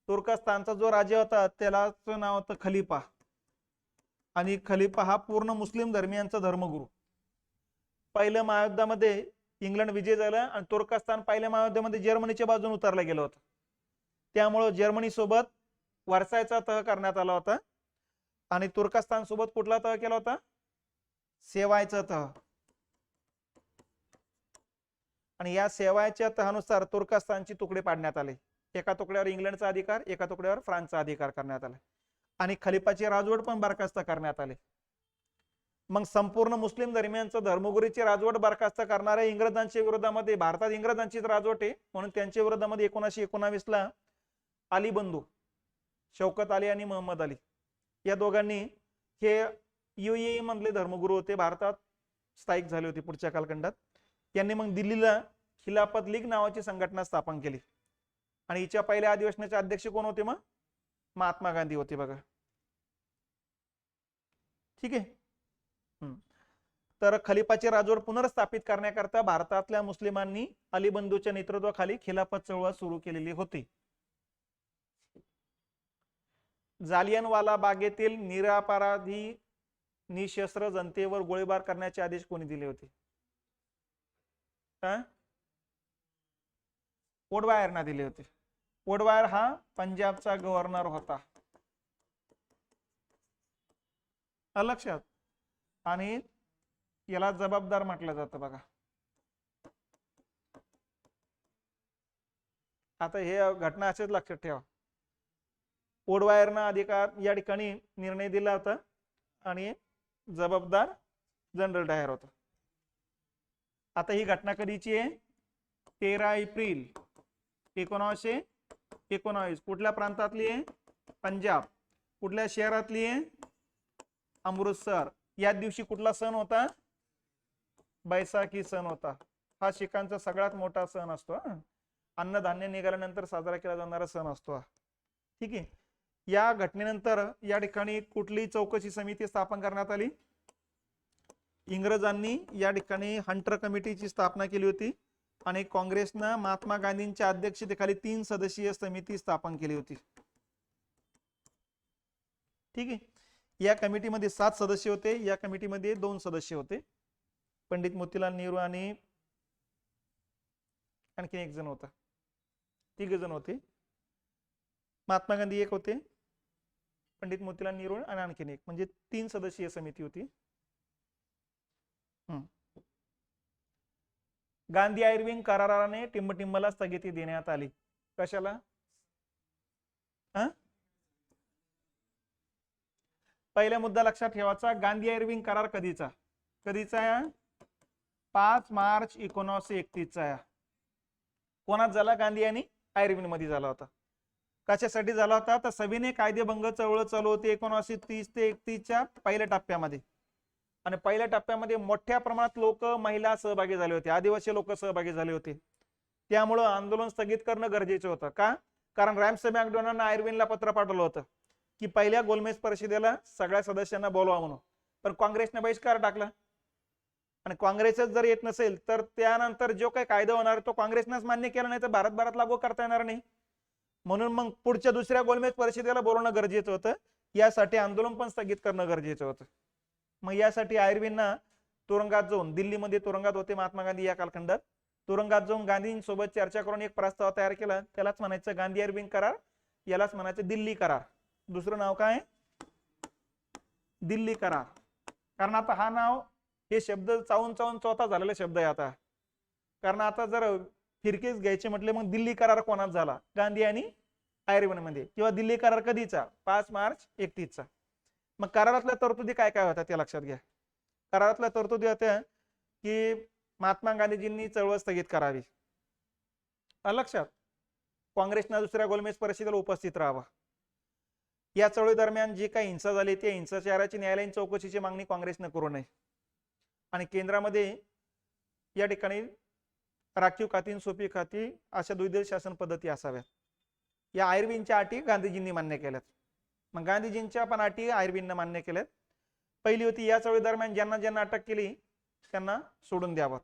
तुर्कस्तानचा जो राजा होता त्यालाच नाव होतं खलिफा, आणि खलिफा हा पूर्ण मुस्लिम धर्मियांचा धर्मगुरू. पहिल्या महायुद्धामध्ये इंग्लंड विजय झाला आणि तुर्कस्तान पहिल्या महायुद्धामध्ये जर्मनीच्या बाजूने उतरला गेलं होतं. त्यामुळे जर्मनी सोबत वर्सायचा तह करण्यात आला होता आणि तुर्कस्तान सोबत कुठला तह केला होता? सेवायचा तह. आणि या सेवायच्या तहानुसार तुर्कस्तानची तुकडे पाडण्यात आले. एका तुकड्यावर इंग्लंडचा अधिकार, एका तुकड्यावर फ्रान्सचा अधिकार करण्यात आला आणि खलिफाचे राजवट पण बरखास्त करण्यात आले. मग संपूर्ण मुस्लिम धर्मियांचं धर्मगुरूची राजवट बरखास्त करणाऱ्या इंग्रजांच्या विरोधामध्ये, भारतात इंग्रजांचीच राजवट आहे म्हणून त्यांच्या विरोधामध्ये 1919 अली बंधू, शौकत अली आणि मोहम्मद अली या दोघांनी, हे UAE मधले धर्मगुरू होते, भारतात स्थायिक झाले होते पुढच्या कालखंडात. यांनी मग दिल्लीला खिलाफत लीग नावाची संघटना स्थापन केली आणि हिच्या पहिल्या अधिवेशनाचे अध्यक्ष कोण होते? मग महात्मा गांधी होते बघा. ठीक आहे. तर खलिफाची राजवट पुनर्स्थापित करण्याकरता भारतातल्या मुस्लिमांनी अली बंधूच्या नेतृत्वाखाली खिलाफत चळवळ सुरू केलेली होती. जालियनवाला बागेतील निरपराधी निशस्त्र जनतेवर गोळीबार करण्याचे आदेश कोणी दिले होते? वोडवायरना दिले होते. वोडवायर हा पंजाबचा गव्हर्नर होता, लक्षात. आणि याला जबाबदार म्हटलं जातं बघा. आता हे घटना असेच लक्षात ठेवा. वोडवायरना अधिकार या ठिकाणी निर्णय दिला होता आणि जबाबदार जनरल डायर होता. आता ही घटना कधीची आहे? 13 एप्रिल 1919. कुठल्या प्रांतातली आहे? पंजाब. कुठल्या शहरातली आहे? अमृतसर. या दिवशी कुठला सण होता? बैसाखी सण होता. हा शिखांचा सगळ्यात मोठा सण असतो. अन्नधान्य निघाल्यानंतर साजरा केला जाणारा सण असतो. ठीक आहे. या घटनेनंतर या ठिकाणी कुठली चौकशी समिती स्थापन करण्यात आली? इंग्रजांनी या ठिकाणी हंटर कमिटीची स्थापना केली होती आणि काँग्रेसनं महात्मा गांधींच्या अध्यक्षतेखाली 3 सदस्यीय समिती स्थापन केली होती. ठीक आहे. या कमिटीमध्ये 7 सदस्य होते. या कमिटीमध्ये 2 सदस्य होते, पंडित मोतीलाल नेहरू आणि आणखी एक जण होता. 3 जण होते. महात्मा गांधी एक होते, पंडित मोतीलाल नेहरू आणि आणखीन एक, म्हणजे 3 सदस्यीय समिती होती. गांधी आयर्विंग कराराने टिंबटिंबला स्थगिती देण्यात आली. कशाला? पहिला मुद्दा लक्षात ठेवायचा. गांधी आयर्विंग करार कधीचा? 5 मार्च 1931 कोणात झाला? गांधी आणि आयर्विन मध्ये झाला होता. कशासाठी झाला होता? तर सविनय कायदेभंग चळवळ चालू होती 1930 ते 31 पहिल्या टप्प्यामध्ये. आणि पहिल्या टप्प्यामध्ये मोठ्या प्रमाणात लोक, महिला सहभागी झाले होते, आदिवासी लोक सहभागी झाले होते. त्यामुळे आंदोलन स्थगित करणं गरजेचं होतं. का? कारण रॅमसे मॅकडोनाल्डनं आयर्विनला पत्र पाठवलं होतं की पहिल्या गोलमेज परिषदेला सगळ्या सदस्यांना बोलवा म्हणून, पण काँग्रेसने बहिष्कार टाकला. आणि काँग्रेसच जर येत नसेल तर त्यानंतर जो काही कायदा होणार तो काँग्रेसनेच मान्य केला नाही तर भारतभरात लागू करता येणार नाही. म्हणून मग पुढच्या दुसऱ्या गोलमेज परिषदेला बोलवणं गरजेचं होतं. यासाठी आंदोलन पण स्थगित करणं गरजेचं होतं. मग यासाठी आयर्विनना तुरुंगात जाऊन, दिल्लीमध्ये तुरुंगात होते महात्मा गांधी या कालखंडात, तुरुंगात जाऊन गांधींसोबत चर्चा करून एक प्रस्ताव तयार केला. त्यालाच म्हणायचं गांधी आयर्विन करार, यालाच म्हणायचं दिल्ली करार. दुसरं नाव काय? दिल्ली करार. कारण आता हा नाव, हे शब्द चावून चावून चौथा झालेला शब्द आहे आता. कारण आता जर फिरकेच घ्यायचे म्हटले मग दिल्ली करार कोणात झाला? गांधी आणि आयर्विन मध्ये. किंवा दिल्ली करार कधीचा? 5 मार्च 31. मग करारातल्या तरतुदी काय काय होत्या ते लक्षात घ्या. करारातल्या तरतुदी होत्या की महात्मा गांधीजींनी चळवळ स्थगित करावी. लक्षात. काँग्रेसनं दुसऱ्या गोलमेज परिषदेला उपस्थित राहावं. या चळवळी दरम्यान जी काही हिंसा झाली त्या हिंसाचाराची न्यायालयीन चौकशीची मागणी काँग्रेसनं करू नये आणि केंद्रामध्ये या ठिकाणी राखीव खाती सोपी खाती अशा द्विदल शासन पद्धती असाव्यात. या आयर्विनच्या अटी गांधीजींनी मान्य केल्यात. मग गांधीजींच्या पण अटी आयर्विननं मान्य केल्यात. पहिली होती या चळवळी दरम्यान ज्यांना ज्यांना अटक केली त्यांना सोडून द्यावं.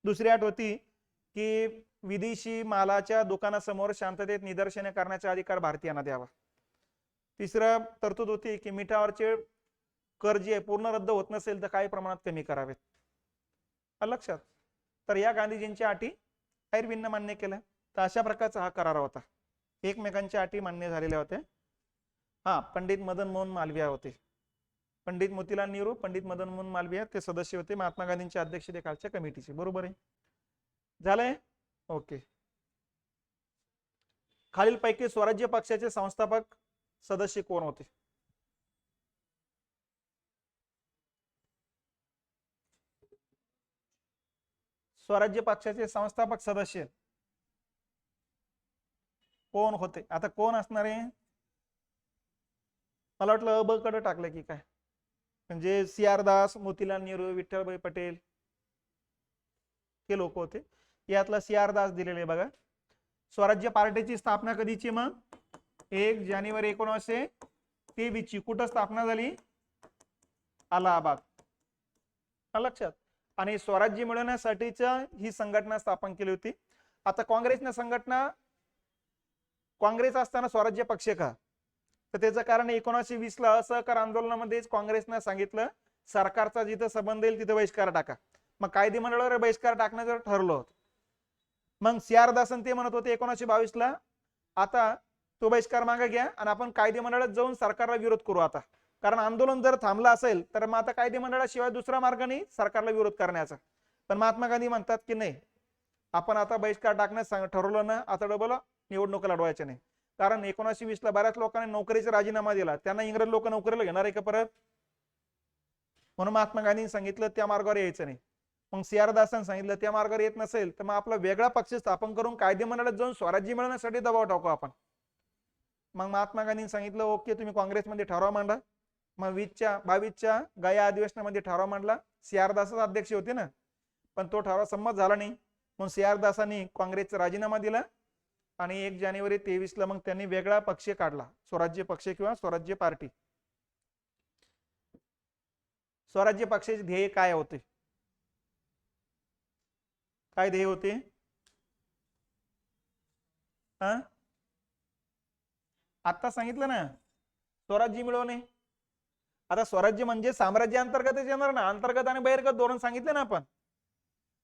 दुसरी अट होती की विदेशी मालाच्या दुकानासमोर शांततेत निदर्शने करण्याचा अधिकार भारतीयांना द्यावा. तिसरं तरतूद होती की मिठावरचे कर जे पूर्ण रद्द होत नसेल तर काही प्रमाणात कमी करावेत. लक्षात. तर या गांधीजींच्या अटी आयर्विननं मान्य केल्या. तर अशा प्रकारचा हा करार होता. एकमेकांच्या अटी मान्य झालेल्या होत्या. हा, पंडित मदन मोहन मालवीय होते. पंडित मोतीलाल नेहरू, पंडित मदन मोहन मालवीय ते सदस्य होते महात्मा गांधींच्या अध्यक्षतेखालच्या कमिटीचे. बरोबर आहे. झालंय. ओके. खालीलपैकी स्वराज्य पक्षाचे संस्थापक सदस्य कोण होते? स्वराज्य पक्षाचे संस्थापक सदस्य कोण होते? आता कोण असणार आहे? मला वाटलं ब कडे टाकलं की काय, म्हणजे CR दास, मोतीलाल नेहरू, विठ्ठलभाई पटेल हे लोक होते. यातला CR दास दिलेले बघा. स्वराज्य पार्टीची स्थापना कधीची? मग 1 जानेवारी 1923 ची. कुठं स्थापना झाली? अलाहाबाद. लक्षात. आणि स्वराज्य मिळवण्यासाठीच्या ही संघटना स्थापन केली होती. आता काँग्रेसने संघटना, काँग्रेस असताना स्वराज्य पक्ष का? तर त्याचं कारण 1920 ला असहकार आंदोलनामध्येच काँग्रेसनं सांगितलं सरकारचा जिथं संबंध येईल तिथं बहिष्कार टाका. मग कायदेमंडळावर बहिष्कार टाकण्याचं ठरलं होतं. मग CR दासन ते म्हणत होते 1922 ला आता तो बहिष्कार मागे घ्या आणि आपण कायदेमंडळात जाऊन सरकारला विरोध करू आता. कारण आंदोलन जर थांबलं असेल तर मग आता कायदेमंडळाशिवाय दुसरा मार्ग नाही सरकारला विरोध करण्याचा. पण महात्मा गांधी म्हणतात की नाही, आपण आता बहिष्कार टाकण्यास ठरवलं ना, आता डबल निवडणुका लढवायच्या नाही. कारण 1920 ला बऱ्याच लोकांनी नोकरीचा राजीनामा दिला. त्यांना इंग्रज लोक नोकरीला घेणार आहे का परत? म्हणून महात्मा गांधींनी सांगितलं त्या मार्गावर यायचं नाही. मग CR दासांनी सांगितलं त्या मार्गावर येत नसेल तर मग आपला वेगळा पक्ष स्थापन करून कायदेमंडळात जाऊन स्वराज्य मिळवण्यासाठी दबाव टाकू आपण. मग महात्मा गांधींनी सांगितलं ओके, तुम्ही काँग्रेसमध्ये ठराव मांडा. मग 22च्या गया अधिवेशनामध्ये ठराव मांडला. CR दासच अध्यक्ष होते ना, पण तो ठराव संमत झाला नाही. मग CR दासांनी काँग्रेसचा राजीनामा दिला आणि 1 जानेवारी 23 ला मग त्यांनी वेगळा पक्ष काढला, स्वराज्य पक्ष किंवा स्वराज्य पार्टी. स्वराज्य पक्षाचे ध्येय काय होते? काय ध्येय होते? आता सांगितलं ना, स्वराज्य मिळवणे. आता स्वराज्य म्हणजे साम्राज्य अंतर्गतच येणार ना. अंतर्गत आणि बहिर्गत धोरण सांगितले ना आपण.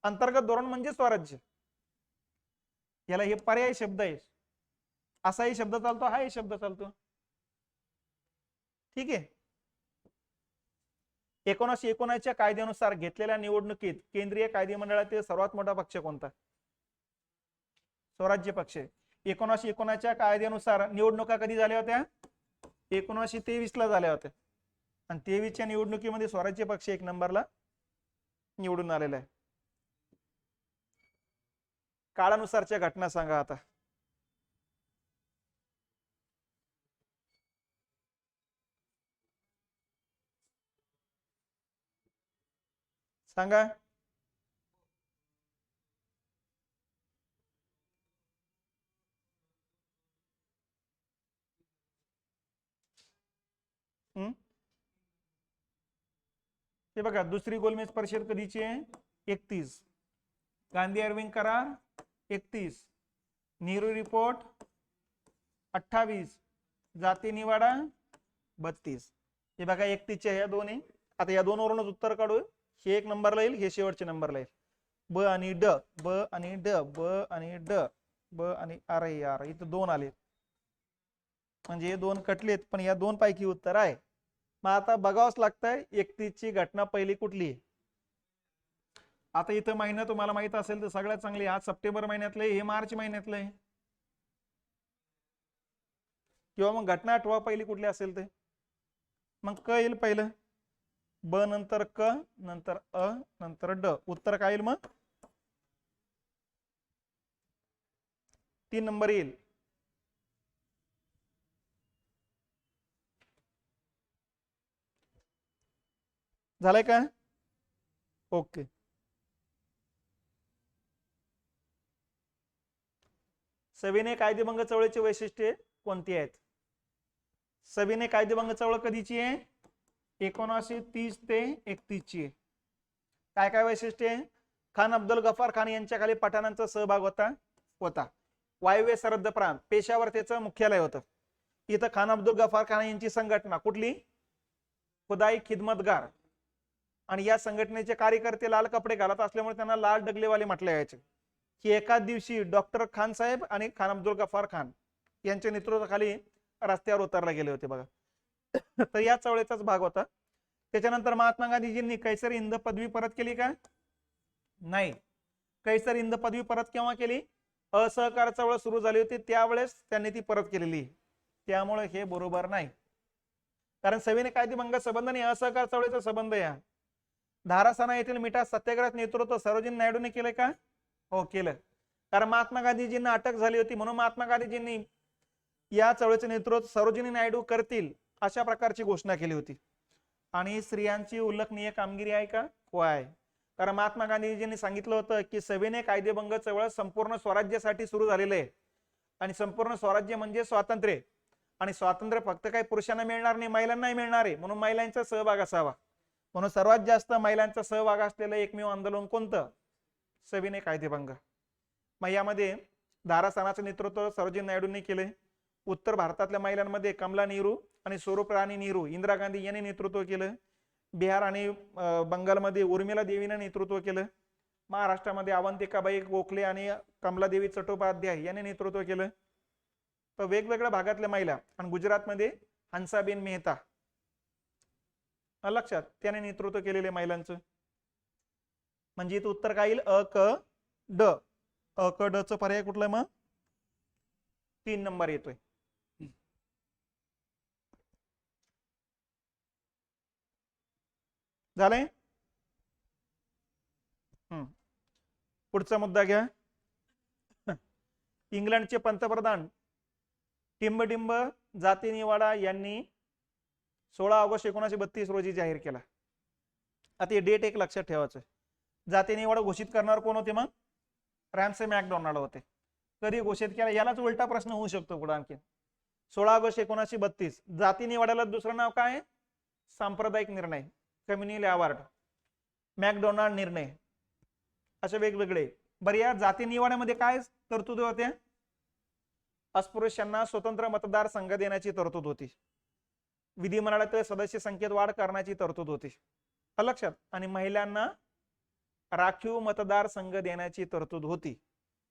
अंतर्गत धोरण म्हणजे स्वराज्य. याला हे पर्याय शब्द आहे. असाही शब्द चालतो, हाही शब्द चालतो. ठीक आहे. 1919च्या कायद्यानुसार घेतलेल्या निवडणुकीत केंद्रीय कायदेमंडळातील सर्वात मोठा पक्ष कोणता? स्वराज्य पक्ष. 1919च्या कायद्यानुसार निवडणुका कधी झाल्या होत्या? 1923 ला झाल्या होत्या. आणि 23च्या निवडणुकीमध्ये स्वराज्य पक्ष 1 नंबरला निवडून आलेला आहे. काळानुसारच्या घटना सांगा आता. सांगा. हे बघा, दुसरी गोलमेज परिषद कधीची आहे? 31. गांधी अरविंद करार 31. नेहरू रिपोर्ट 28. जाती निवाडा 32. हे बघा 31च्या ह्या दोन आहे. आता या दोन वरूनच उत्तर काढू. हे 1 नंबरला येईल, हे शेवटच्या नंबरला येईल. ब आणि ड, ब आणि ड, ब आणि ड, ब आणि अरे यार इथं 2 आले, म्हणजे हे 2 कटलेत. पण या 2 पैकी उत्तर आहे. मग आता बघावंच लागतंय 31 ची घटना पहिली कुठली. आता इथं महिना तुम्हाला माहित असेल तर सगळ्यात चांगली, आज सप्टेंबर महिन्यातलं हे मार्च महिन्यातलं आहे. किंवा मग घटना आठवा पहिली कुठली असेल ते. मग क येईल पहिलं, ब नंतर क, नंतर अ, नंतर ड. उत्तर काय येईल मग? 3 नंबर येईल. झालंय का? ओके. सविनय कायदेभंग चळवळीची वैशिष्ट्ये कोणती आहेत? सविनय कायदेभंग चळवळ कधीची आहे? 1930 ते 31 ची आहे. काय काय वैशिष्ट्ये? खान अब्दुल गफार खान यांच्या खाली पठाणांचा सहभाग होता. वायव्य सरहद्द प्रांत पेशावर त्याचं मुख्यालय होतं. इथं खान अब्दुल गफार खान यांची संघटना कुठली? खुदाई खिदमतगार. आणि या संघटनेचे कार्यकर्ते लाल कपडे घालत असल्यामुळे त्यांना लाल डगलेवाले म्हटले जायचे. की एकाच दिवशी डॉक्टर खान साहेब आणि खान अब्दुल गफार खान यांच्या नेतृत्वाखाली रस्त्यावर उतरले गेले होते बघा. तर या चळवळीचाच भाग होता. त्याच्यानंतर महात्मा गांधीजींनी कैसर हिंद पदवी परत केली का? नाही. कैसर हिंद पदवी परत केव्हा केली? असहकार चळवळ सुरू झाली होती त्यावेळेस त्यांनी ती परत केलेली. त्यामुळे हे बरोबर नाही. कारण सविनय कायदेभंग संबंध आणि असहकार चळवळीचा संबंध या धारासाना येथील मिठा सत्याग्रहात नेतृत्व सरोजिनी नायडूने केलं का? हो केलं. कारण महात्मा गांधीजींना अटक झाली होती म्हणून महात्मा गांधीजींनी या चळवळीचे नेतृत्व सरोजिनी नायडू करतील अशा प्रकारची घोषणा केली होती. आणि स्त्रियांची उल्लेखनीय कामगिरी आहे का? हो आहे. कारण महात्मा गांधीजींनी सांगितलं होतं की सविनय कायदेभंग चळवळ संपूर्ण स्वराज्यासाठी सुरू झालेलं आहे. आणि संपूर्ण स्वराज्य म्हणजे स्वातंत्र्य. आणि स्वातंत्र्य फक्त काही पुरुषांना मिळणार नाही, महिलांनाही मिळणार आहे. म्हणून महिलांचा सहभाग असावा. म्हणून सर्वात जास्त महिलांचा सहभाग असलेलं एकमेव आंदोलन कोणतं? सविनय कायदेभंग. मग यामध्ये धारासानाचं नेतृत्व सरोजिनी नायडूंनी केले. उत्तर भारतातल्या महिलांमध्ये कमला नेहरू आणि स्वरूप राणी नेहरू, इंदिरा गांधी यांनी नेतृत्व केलं. बिहार आणि बंगालमध्ये उर्मिला देवीने नेतृत्व केलं. महाराष्ट्रामध्ये अवंतिकाबाई गोखले आणि कमलादेवी चट्टोपाध्याय यांनी नेतृत्व केलं. तर वेगवेगळ्या भागातल्या महिला आणि गुजरातमध्ये हंसाबेन मेहता लक्षात त्याने नेतृत्व केलेले महिलांचं. म्हणजे इथं उत्तर काय येईल? अ क ड. अ क ड च पर्याय कुठला? मग 3 नंबर येतोय. झालंय. पुढचा मुद्दा घ्या. इंग्लंडचे पंतप्रधान टिंबडिंब जाती निवाडा यांनी 16 ऑगस्ट 1932 रोजी जाहीर केला. आता हे डेट एक लक्षात ठेवायचं. जाती निवाडा घोषित करणार कोण होते? मग रॅमसे मॅकडोनाल्ड होते. कधी घोषित केला? यालाच उलटा प्रश्न होऊ शकतो पुढे आणखी. 16 ऑगस्ट 1932. जाती निवाड्याला दुसरं नाव काय? सांप्रदायिक निर्णय, कम्युनल अवॉर्ड, मॅकडोनाल्ड निर्णय, असे वेगवेगळे. बरं, या जाती निवाड्यामध्ये काय तरतुदी होत्या? अस्पृश्यांना स्वतंत्र मतदारसंघ देण्याची तरतूद होती. विधिमंडळातील सदस्य संख्येत वाढ करण्याची तरतूद होती. लक्षात. आणि महिलांना राखीव मतदारसंघ देण्याची तरतूद होती.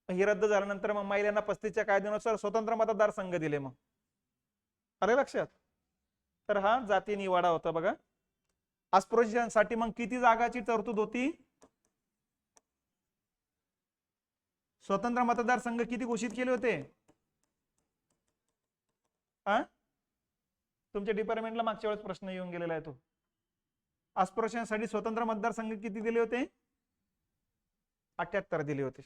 ही रद्द झाल्यानंतर मग महिलांना 35च्या कायद्यानुसार स्वतंत्र मतदारसंघ दिले. मग अरे लक्षात. तर हा जाती निवाडा होता बघा. अस्पृश्यांसाठी मग किती जागाची तरतूद होती? स्वतंत्र मतदारसंघ किती घोषित केले होते? तुमच्या डिपार्टमेंटला मागच्या वेळेस प्रश्न येऊन गेलेला आहे तो. अस्पृश्यांसाठी स्वतंत्र मतदारसंघ किती दिले होते? 78 दिले होते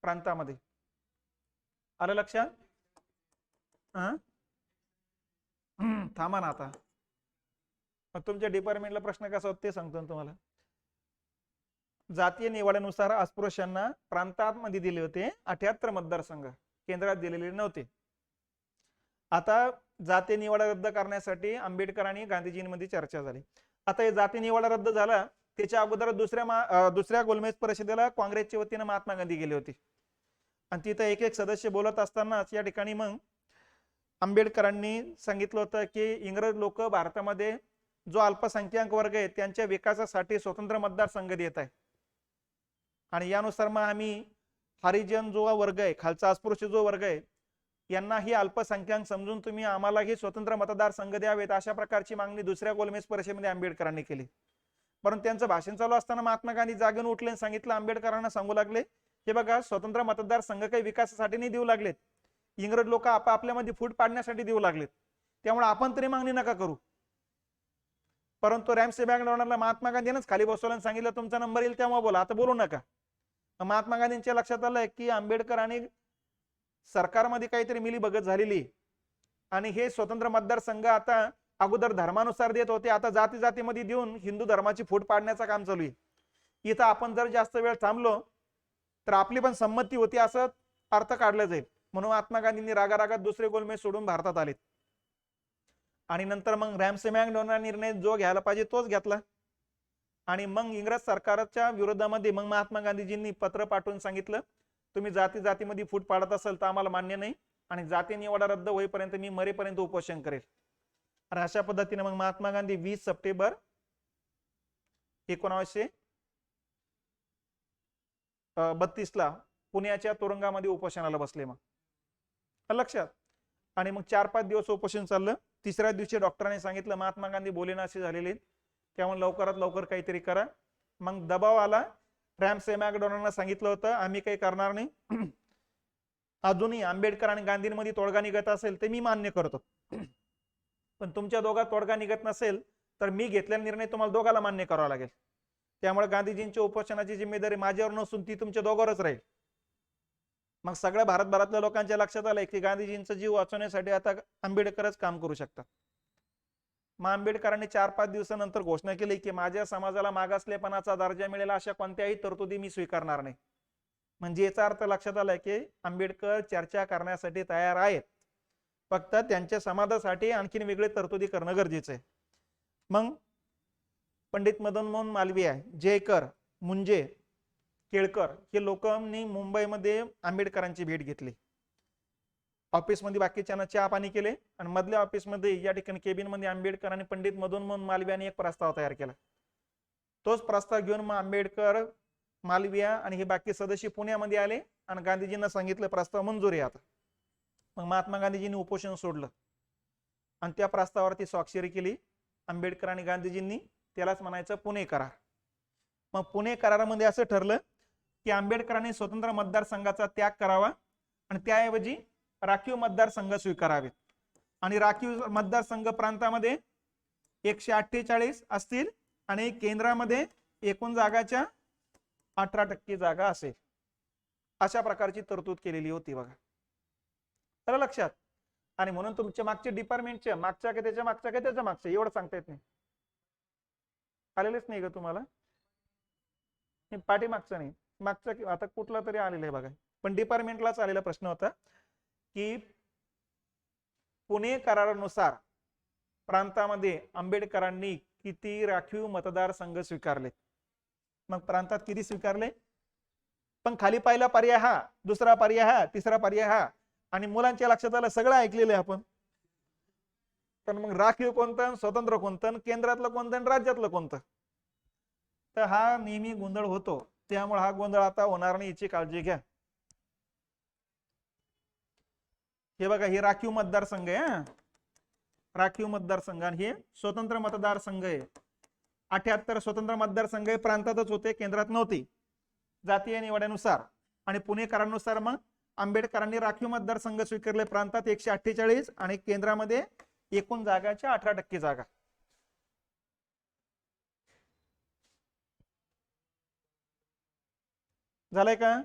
प्रांतामध्ये. आलं लक्षात? थांबा ना आता. तुमच्या डिपार्टमेंटला प्रश्न कसा होता ते सांगतो तुम्हाला. जातीय निवाड्यानुसार अस्पृश्यांना प्रांतांमध्ये दिले होते 78 मतदारसंघ, केंद्रात दिलेले नव्हते. आता जाती निवाडा रद्द करण्यासाठी आंबेडकर आणि गांधीजींमध्ये चर्चा झाली. आता हे जाती निवाडा रद्द झाला त्याच्या अगोदर दुसऱ्या गोलमेज परिषदेला काँग्रेसच्या वतीने महात्मा गांधी गेले होते. आणि तिथं एक एक सदस्य बोलत असतानाच या ठिकाणी मग आंबेडकरांनी सांगितलं होतं की इंग्रज लोक भारतामध्ये जो अल्पसंख्याक वर्ग आहे त्यांच्या विकासासाठी स्वतंत्र मतदारसंघ देत आहे. आणि यानुसार मग आम्ही हरिजन जो वर्ग आहे, खालचा अस्पृश्य जो वर्ग आहे, यांना ही अल्पसंख्याक समजून तुम्ही आम्हालाही स्वतंत्र मतदारसंघ द्यावेत अशा प्रकारची मागणी दुसऱ्या गोलमेज परिषदेमध्ये आंबेडकरांनी केली. परंतु त्यांचं भाषण चालू असताना महात्मा गांधी जागेन उठले आणि सांगितलं, आंबेडकरांना सांगू लागले हे बघा, स्वतंत्र मतदारसंघ काही विकासासाठी नाही देऊ लागलेत, इंग्रज लोक आपापल्यामध्ये फूट पाडण्यासाठी देऊ लागलेत, त्यामुळे आपण तरी मागणी नका करू. परंतु रॅमसे मॅकडोनाल्डला महात्मा गांधींनीच खाली बसवलं सांगितलं तुमचा नंबर येईल तेव्हा बोला, आता बोलू नका. महात्मा गांधींच्या लक्षात आलंय की आंबेडकर आणि सरकारमध्ये काहीतरी मिलीभगत झालेली आणि हे स्वतंत्र मतदारसंघ आता अगोदर धर्मानुसार देत होते, आता जाती जातीमध्ये देऊन हिंदू धर्माची फूट पाडण्याचं काम चालू आहे. इथं आपण जर जास्त वेळ थांबलो तर आपली पण संमती होती असं अर्थ काढला जाईल. म्हणून महात्मा गांधींनी रागारागात दुसरे गोलमेज सोडून भारतात आले आणि नंतर मग रॅमसे मॅकडोनाल्डचा निर्णय जो घ्यायला पाहिजे तोच घेतला. आणि मग इंग्रज सरकारच्या विरोधामध्ये मग महात्मा गांधीजींनी पत्र पाठवून सांगितलं, तुम्ही जाती जातीमध्ये फूट पाडत असाल तर आम्हाला मान्य नाही आणि जाती निवाडा रद्द होईपर्यंत मी मरेपर्यंत उपोषण करेल. आणि अशा पद्धतीने मग महात्मा गांधी 20 सप्टेंबर 1932 पुण्याच्या तुरुंगामध्ये उपोषणाला बसले. मग लक्षात. आणि मग 4-5 दिवस उपोषण चाललं. तिसऱ्या दिवशी डॉक्टरांनी सांगितलं महात्मा गांधी बोलेनासे झालेले, त्यामुळे लवकरात लवकर काहीतरी करा. मग दबाव आला. रॅमसे मॅकडोनाल्डना सांगितलं होतं आम्ही काही करणार नाही, अजूनही आंबेडकर आणि गांधींमध्ये तोडगा निघत असेल ते मी मान्य करतो, पण तुमच्या दोघात तोडगा निघत नसेल तर मी घेतलेला निर्णय तुम्हाला दोघाला मान्य करावा लागेल. त्यामुळे गांधीजींच्या उपोषणाची जिम्मेदारी माझ्यावर नसून ती तुमच्या दोघांवरच राहील. मग सगळ्या भारतभरातल्या लोकांच्या लक्षात आलंय की गांधीजींचा जीव वाचवण्यासाठी आता आंबेडकरच काम करू शकतात. मग आंबेडकरांनी 4-5 दिवसानंतर घोषणा केली की माझ्या समाजाला मागासलेपणाचा दर्जा मिळेल अशा कोणत्याही तरतुदी मी स्वीकारणार नाही. म्हणजे याचा अर्थ लक्षात आलाय की आंबेडकर चर्चा करण्यासाठी तयार आहेत, फक्त त्यांच्या समाजासाठी आणखीन वेगळे तरतुदी करणं गरजेचं आहे. मग पंडित मदन मोहन मालवीय, जयकर, मुंजे, केळकर हे लोकांनी मुंबईमध्ये आंबेडकरांची भेट घेतली. ऑफिसमध्ये बाकीच्यांना चहा पाणी केले आणि मधल्या ऑफिसमध्ये या ठिकाणी केबिन मध्ये आंबेडकर आणि पंडित मदन मोहन मालवीय यांनी एक प्रस्ताव तयार केला. तोच प्रस्ताव घेऊन मग आंबेडकर, मालवीय आणि हे बाकी सदस्य पुण्यामध्ये आले आणि गांधीजींना सांगितलं प्रस्ताव मंजूर आहे आता. मग महात्मा गांधीजींनी उपोषण सोडलं आणि त्या प्रस्तावावरती स्वाक्षरी केली आंबेडकर आणि गांधीजींनी. त्यालाच म्हणायचं पुणे करार. मग पुणे करारामध्ये असं ठरलं की आंबेडकरांनी स्वतंत्र मतदारसंघाचा त्याग करावा आणि त्याऐवजी राखीव मतदारसंघ स्वीकारावेत. आणि राखीव मतदारसंघ प्रांतामध्ये 148 असतील आणि केंद्रामध्ये एकूण जागाच्या 18% जागा असेल. अशा प्रकारची तरतूद केलेली होती बघा. तर लक्षात. आणि म्हणून तुमच्या मागच्या डिपार्टमेंटच्या मागच्या का त्याच्या मागच्या का त्याच्या मागच्या एवढं सांगता येत नाही. आलेलेच नाही का तुम्हाला? पाठीमागचा नाही, मागचा आता कुठला तरी आलेला आहे बघा. पण डिपार्टमेंटलाच आलेला प्रश्न होता की पुणे करारानुसार प्रांतामध्ये आंबेडकरांनी किती राखीव मतदारसंघ स्वीकारले. मग प्रांतात किती स्वीकारले? पण खाली पहिला पर्याय हा, दुसरा पर्याय हा, तिसरा पर्याय हा. आणि मुलांच्या लक्षात आलं सगळं ऐकलेलं आहे आपण, पण मग राखीव कोणतं, स्वतंत्र कोणतं, केंद्रातलं कोणतं, राज्यातलं कोणतं, तर हा नेहमी गोंधळ होतो. त्यामुळे हा गोंधळ आता होणार नाही याची काळजी घ्या. हे बघा, हे राखीव मतदारसंघ आहे. राखीव मतदारसंघ आणि हे स्वतंत्र मतदारसंघ आहे. 78 स्वतंत्र मतदारसंघ हे प्रांतातच होते, केंद्रात नव्हते, जातीय निवड्यानुसार. आणि पुणे करारानुसार मग आंबेडकरांनी राखीव मतदारसंघ स्वीकारले प्रांतात 148 आणि केंद्रामध्ये एकूण जागाच्या 18% जागा. झालंय का?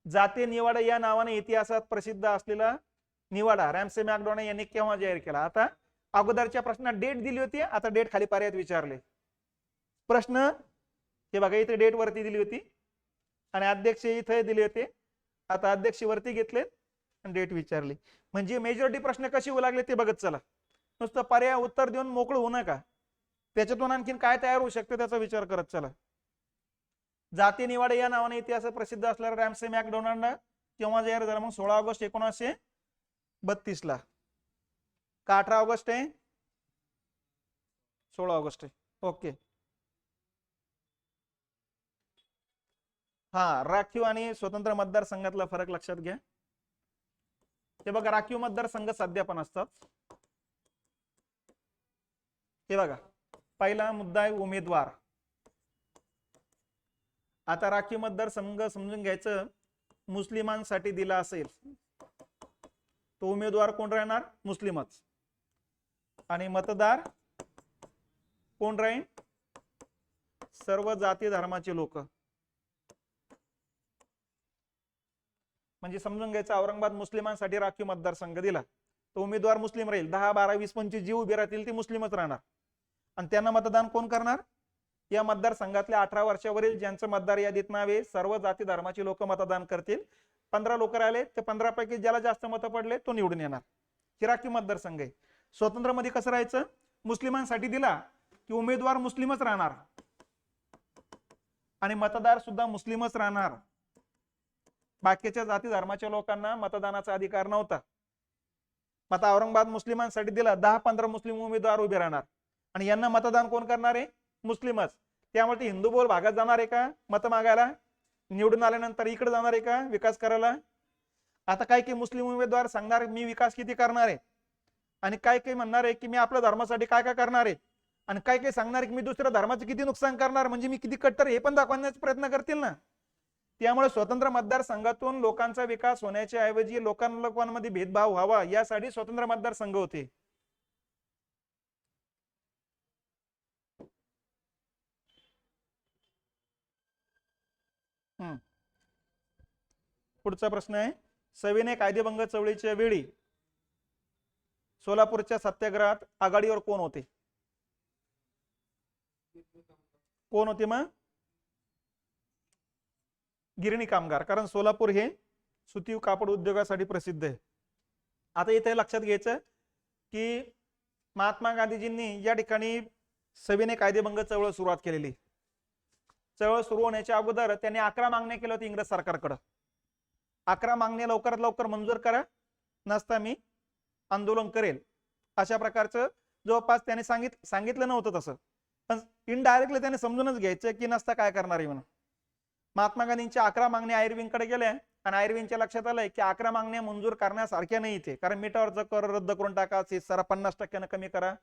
जातीय निवाडा या नावाने इतिहासात प्रसिद्ध असलेला निवाडा रॅमसे मॅकडोनाल्ड यांनी केव्हा जाहीर केला? आता अगोदरच्या प्रश्नात डेट दिली होती, आता डेट खाली पर्यायात विचारले. प्रश्न हे बघा इथे डेट वरती दिली होती आणि अध्यक्ष इथे दिले होते, आता अध्यक्ष वरती घेतले आणि डेट विचारली. म्हणजे मेजॉरिटी प्रश्न कशी होऊ लागले ते बघत चला. नुसतं पर्याय उत्तर देऊन मोकळं होऊ नका, त्याच्यातून आणखीन काय तयार होऊ शकते त्याचा विचार करत चला. जाती निवाडा या नावाने इतिहासात प्रसिद्ध असलेला रॅमसे मॅकडोनाल्ड केव्हा जाहीर झाला? मग 16 ऑगस्ट 1932 ला. का 18 ऑगस्ट आहे? 16 ऑगस्ट आहे. ओके. हा, राखीव आणि स्वतंत्र मतदारसंघातला फरक लक्षात घ्या. हे बघा, राखीव मतदारसंघ सध्या पण असतात. हे बघा, पहिला मुद्दा आहे उमेदवार. आता राखीव मतदारसंघ समजून घ्यायचं, मुस्लिमांसाठी दिला असेल तो उमेदवार कोण राहणार? मुस्लिमच. आणि मतदार कोण राहील? सर्व जाती धर्माचे लोक. म्हणजे समजून घ्यायचं, औरंगाबाद मुस्लिमांसाठी राखीव मतदारसंघ दिला, तो उमेदवार मुस्लिम राहील, 10, 12, 20, 25 जी उभी राहतील ती मुस्लिमच राहणार. आणि त्यांना मतदान कोण करणार? या मतदारसंघातल्या 18 वर्षावरील ज्यांचं मतदार यादीत नाव आहे सर्व जाती धर्माची लोक मतदान करतील. 15 लोक राहिले ते 15 पैकी ज्याला जास्त मतं पडले तो निवडून येणार. ही राखीव मतदारसंघ आहे. स्वतंत्र मध्ये कसं राहायचं? मुस्लिमांसाठी दिला की उमेदवार मुस्लिमच राहणार आणि मतदार सुद्धा मुस्लिमच राहणार. बाकीच्या जाती धर्माच्या लोकांना मतदानाचा अधिकार नव्हता. आता औरंगाबाद मुस्लिमांसाठी दिला, 10-15 मुस्लिम उमेदवार उभे राहणार आणि यांना मतदान कोण करणार आहे? मुस्लिमच. त्यामुळे ते हिंदू बहुल भागात जाणार आहे का मत मागायला? निवडून आल्यानंतर इकडे जाणार आहे का विकास करायला? आता काय की मुस्लिम उमेदवार सांगणार मी विकास किती करणार आहे, आणि काय काही म्हणणार आहे की मी आपल्या धर्मासाठी काय काय करणार आहे, आणि काय काही सांगणार आहे की मी दुसऱ्या धर्माचं किती नुकसान करणार, म्हणजे मी किती कट्टर हे पण दाखवण्याचा प्रयत्न करतील ना. त्यामुळे स्वतंत्र मतदारसंघातून लोकांचा विकास होण्याच्या ऐवजी लोकांमध्ये भेदभाव व्हावा यासाठी स्वतंत्र मतदारसंघ होते. पुढचा प्रश्न आहे, सविनय कायदेभंग चळवळीच्या वेळी सोलापूरच्या सत्याग्रहात आघाडीवर कोण होते? कोण होते मग? गिरणी कामगार, कारण सोलापूर हे सुती कापड उद्योगासाठी प्रसिद्ध आहे. आता इथे लक्षात घ्यायचं की महात्मा गांधीजींनी या ठिकाणी सविनय कायदेभंग चळवळ सुरुवात केलेली. चळवळ सुरू होण्याच्या अगोदर त्यांनी 11 मागण्या केल्या होत्या इंग्रज सरकारकडे. 11 मागण्या लवकरात लवकर मंजूर करा, नसता मी आंदोलन करेल, अशा प्रकारचं जवळपास त्याने सांगितलं नव्हतं तसं, पण इनडायरेक्टली त्याने समजूनच घ्यायचं की नसता काय करणार आहे म्हणून. महात्मा गांधींच्या 11 मागण्या आयर्विंगकडे गेल्या आणि आयर्विंगच्या लक्षात आलंय की 11 मागण्या मंजूर करण्यासारख्या नाही इथे, कारण मिठावरचा कर रद्द करून टाका, सेस 50% कमी करा,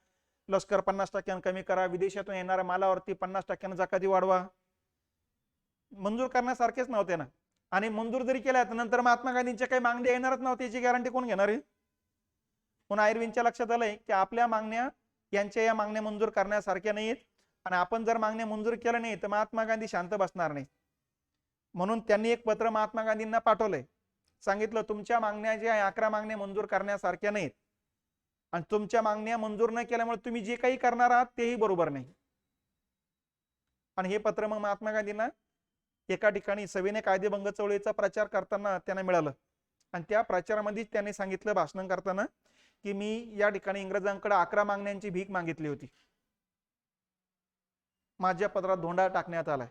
लष्कर 50% कमी करा, विदेशातून येणाऱ्या मालावरती 50% जकाती वाढवा, मंजूर करण्यासारखेच नव्हते ना. आणि मंजूर जरी केल्या तर नंतर महात्मा गांधींच्या काही मागण्या येणारच नव्हत्या, याची गॅरंटी कोण घेणार आहे? म्हणून आयर्विंगच्या लक्षात आलंय की आपल्या मागण्या यांच्या या मागण्या मंजूर करण्यासारख्या नाहीत, आणि आपण जर मागण्या मंजूर केल्या नाही तर महात्मा गांधी शांत बसणार नाही. म्हणून त्यांनी एक पत्र महात्मा गांधींना पाठवलंय, सांगितलं तुमच्या मागण्या ज्या 11 मागण्या मंजूर करण्यासारख्या नाहीत, आणि तुमच्या मागण्या मंजूर न केल्यामुळे तुम्ही जे काही करणार आहात तेही बरोबर नाही. आणि हे पत्र मग महात्मा गांधींना एका ठिकाणी सविनय कायदेभंग चळवळीचा प्रचार करताना त्यांना मिळालं, आणि त्या प्रचारामध्ये त्यांनी सांगितलं भाषण करताना की मी या ठिकाणी इंग्रजांकडे 11 मागण्यांची भीक मागितली होती, माझ्या पत्रात धोंडा टाकण्यात आलाय,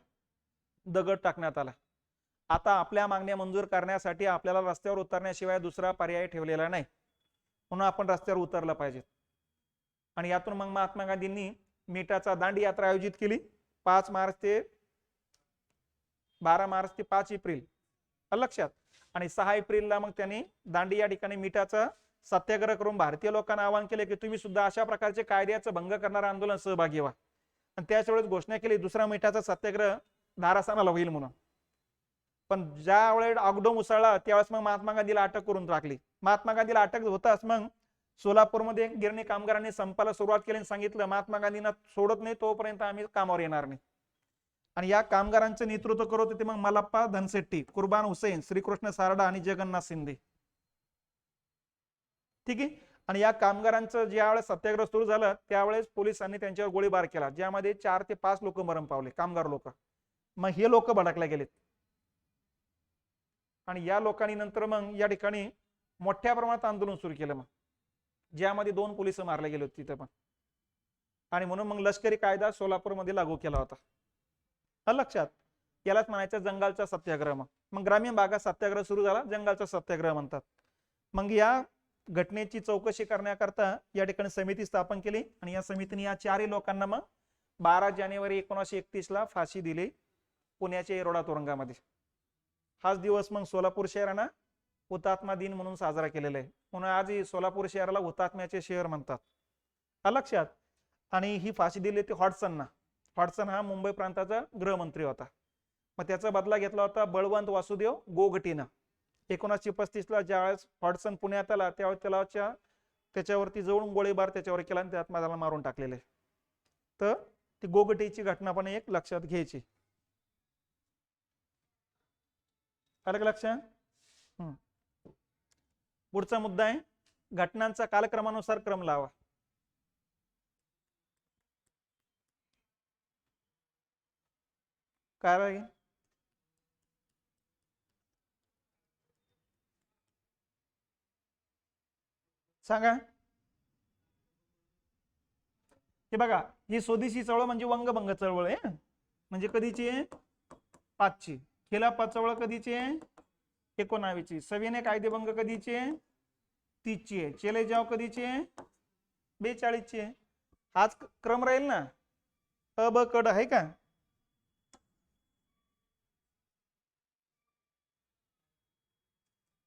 दगड टाकण्यात आला, आता आपल्या मागण्या मंजूर करण्यासाठी आपल्याला रस्त्यावर उतरण्याशिवाय दुसरा पर्याय ठेवलेला नाही, म्हणून आपण रस्त्यावर उतरलं पाहिजे. आणि यातून मग महात्मा गांधींनी मिठाचा दांडी यात्रा आयोजित केली 5 मार्च ते 12 मार्च ते 5 एप्रिल लक्षात. आणि 6 एप्रिलला मग त्यांनी दांडी या ठिकाणी मिठाचा सत्याग्रह करून भारतीय लोकांना आवाहन केले की तुम्ही सुद्धा अशा प्रकारचे कायद्याचं भंग करणारा आंदोलन सहभागी व्हा. आणि त्याच वेळेस घोषणा केली दुसरा मिठाचा सत्याग्रह धारासानाला होईल म्हणून. पण ज्या वेळेस आगडोम उसळला त्यावेळेस मग महात्मा गांधीला अटक करून टाकली. महात्मा गांधीला अटक होताच मग सोलापूरमध्ये गिरणी कामगारांनी संपाला सुरुवात केली आणि सांगितलं महात्मा गांधींना सोडत नाही तोपर्यंत आम्ही कामावर येणार नाही. आणि या कामगारांचं नेतृत्व करत होते मग मल्लप्पा धनसेट्टी, कुर्बान हुसेन, श्रीकृष्ण सारडा आणि जगन्नाथ शिंदे. ठीक आहे. आणि या कामगारांचं ज्यावेळेस सत्याग्रह सुरू झाला त्यावेळेस पोलिसांनी त्यांच्यावर गोळीबार केला, ज्यामध्ये 4 ते 5 लोक मरण पावले, कामगार लोक. मग हे लोक भडकले गेलेत. आणि या लोकांनी नंतर मग या ठिकाणी मोठ्या प्रमाणात आंदोलन सुरू केलं, मग ज्यामध्ये 2 पोलिस मारले गेले होते तिथे पण. आणि म्हणून मग लष्करी कायदा सोलापूरमध्ये लागू केला होता. लक्षात. यालाच म्हणायचं जंगालचा सत्याग्रह. मग ग्रामीण भागात सत्याग्रह सुरू झाला, जंगालचा सत्याग्रह म्हणतात. मग या घटनेची चौकशी करण्याकरता या ठिकाणी समिती स्थापन केली आणि या समितीने या 4 लोकांना मग 12 जानेवारी 1931 ला फाशी दिली पुण्याच्या येरोडा तुरुंगामध्ये. हाच दिवस मग सोलापूर शहरानं हुतात्मा दिन म्हणून साजरा केलेला आहे. म्हणून आजही सोलापूर शहराला हुतात्म्याचे शहर म्हणतात. लक्षात. आणि ही फाशी दिली ती हॉटसनना. हॉटसन हा मुंबई प्रांताचा गृहमंत्री होता. मग त्याचा बदला घेतला होता बळवंत वासुदेव गोगटीनं. 1935 ला ज्यावेळेस हॉटसन पुण्यात आला त्यावेळेस त्याच्यावरती जवळून गोळीबार त्याच्यावर केला आणि त्यात त्याला मारून टाकलेले. तर ती गोगटीची घटना पण एक लक्षात घ्यायची. आलं का लक्षात? पुढचा मुद्दा आहे घटनांचा कालक्रमानुसार क्रम लावा. काय आहे सांगा. हे बघा, ही स्वदेशी चळवळ म्हणजे वंगभंग चळवळ आहे. म्हणजे कधीची आहे? 5ची. खिलाफत चळवळ कधीची आहे? 19वीची. सविनय कायदेभंग कधीची आहे? 30ची आहे. चले जाव कधीची आहे? 42ची आहे. हाच क्रम राहील ना. अ ब कड आहे का?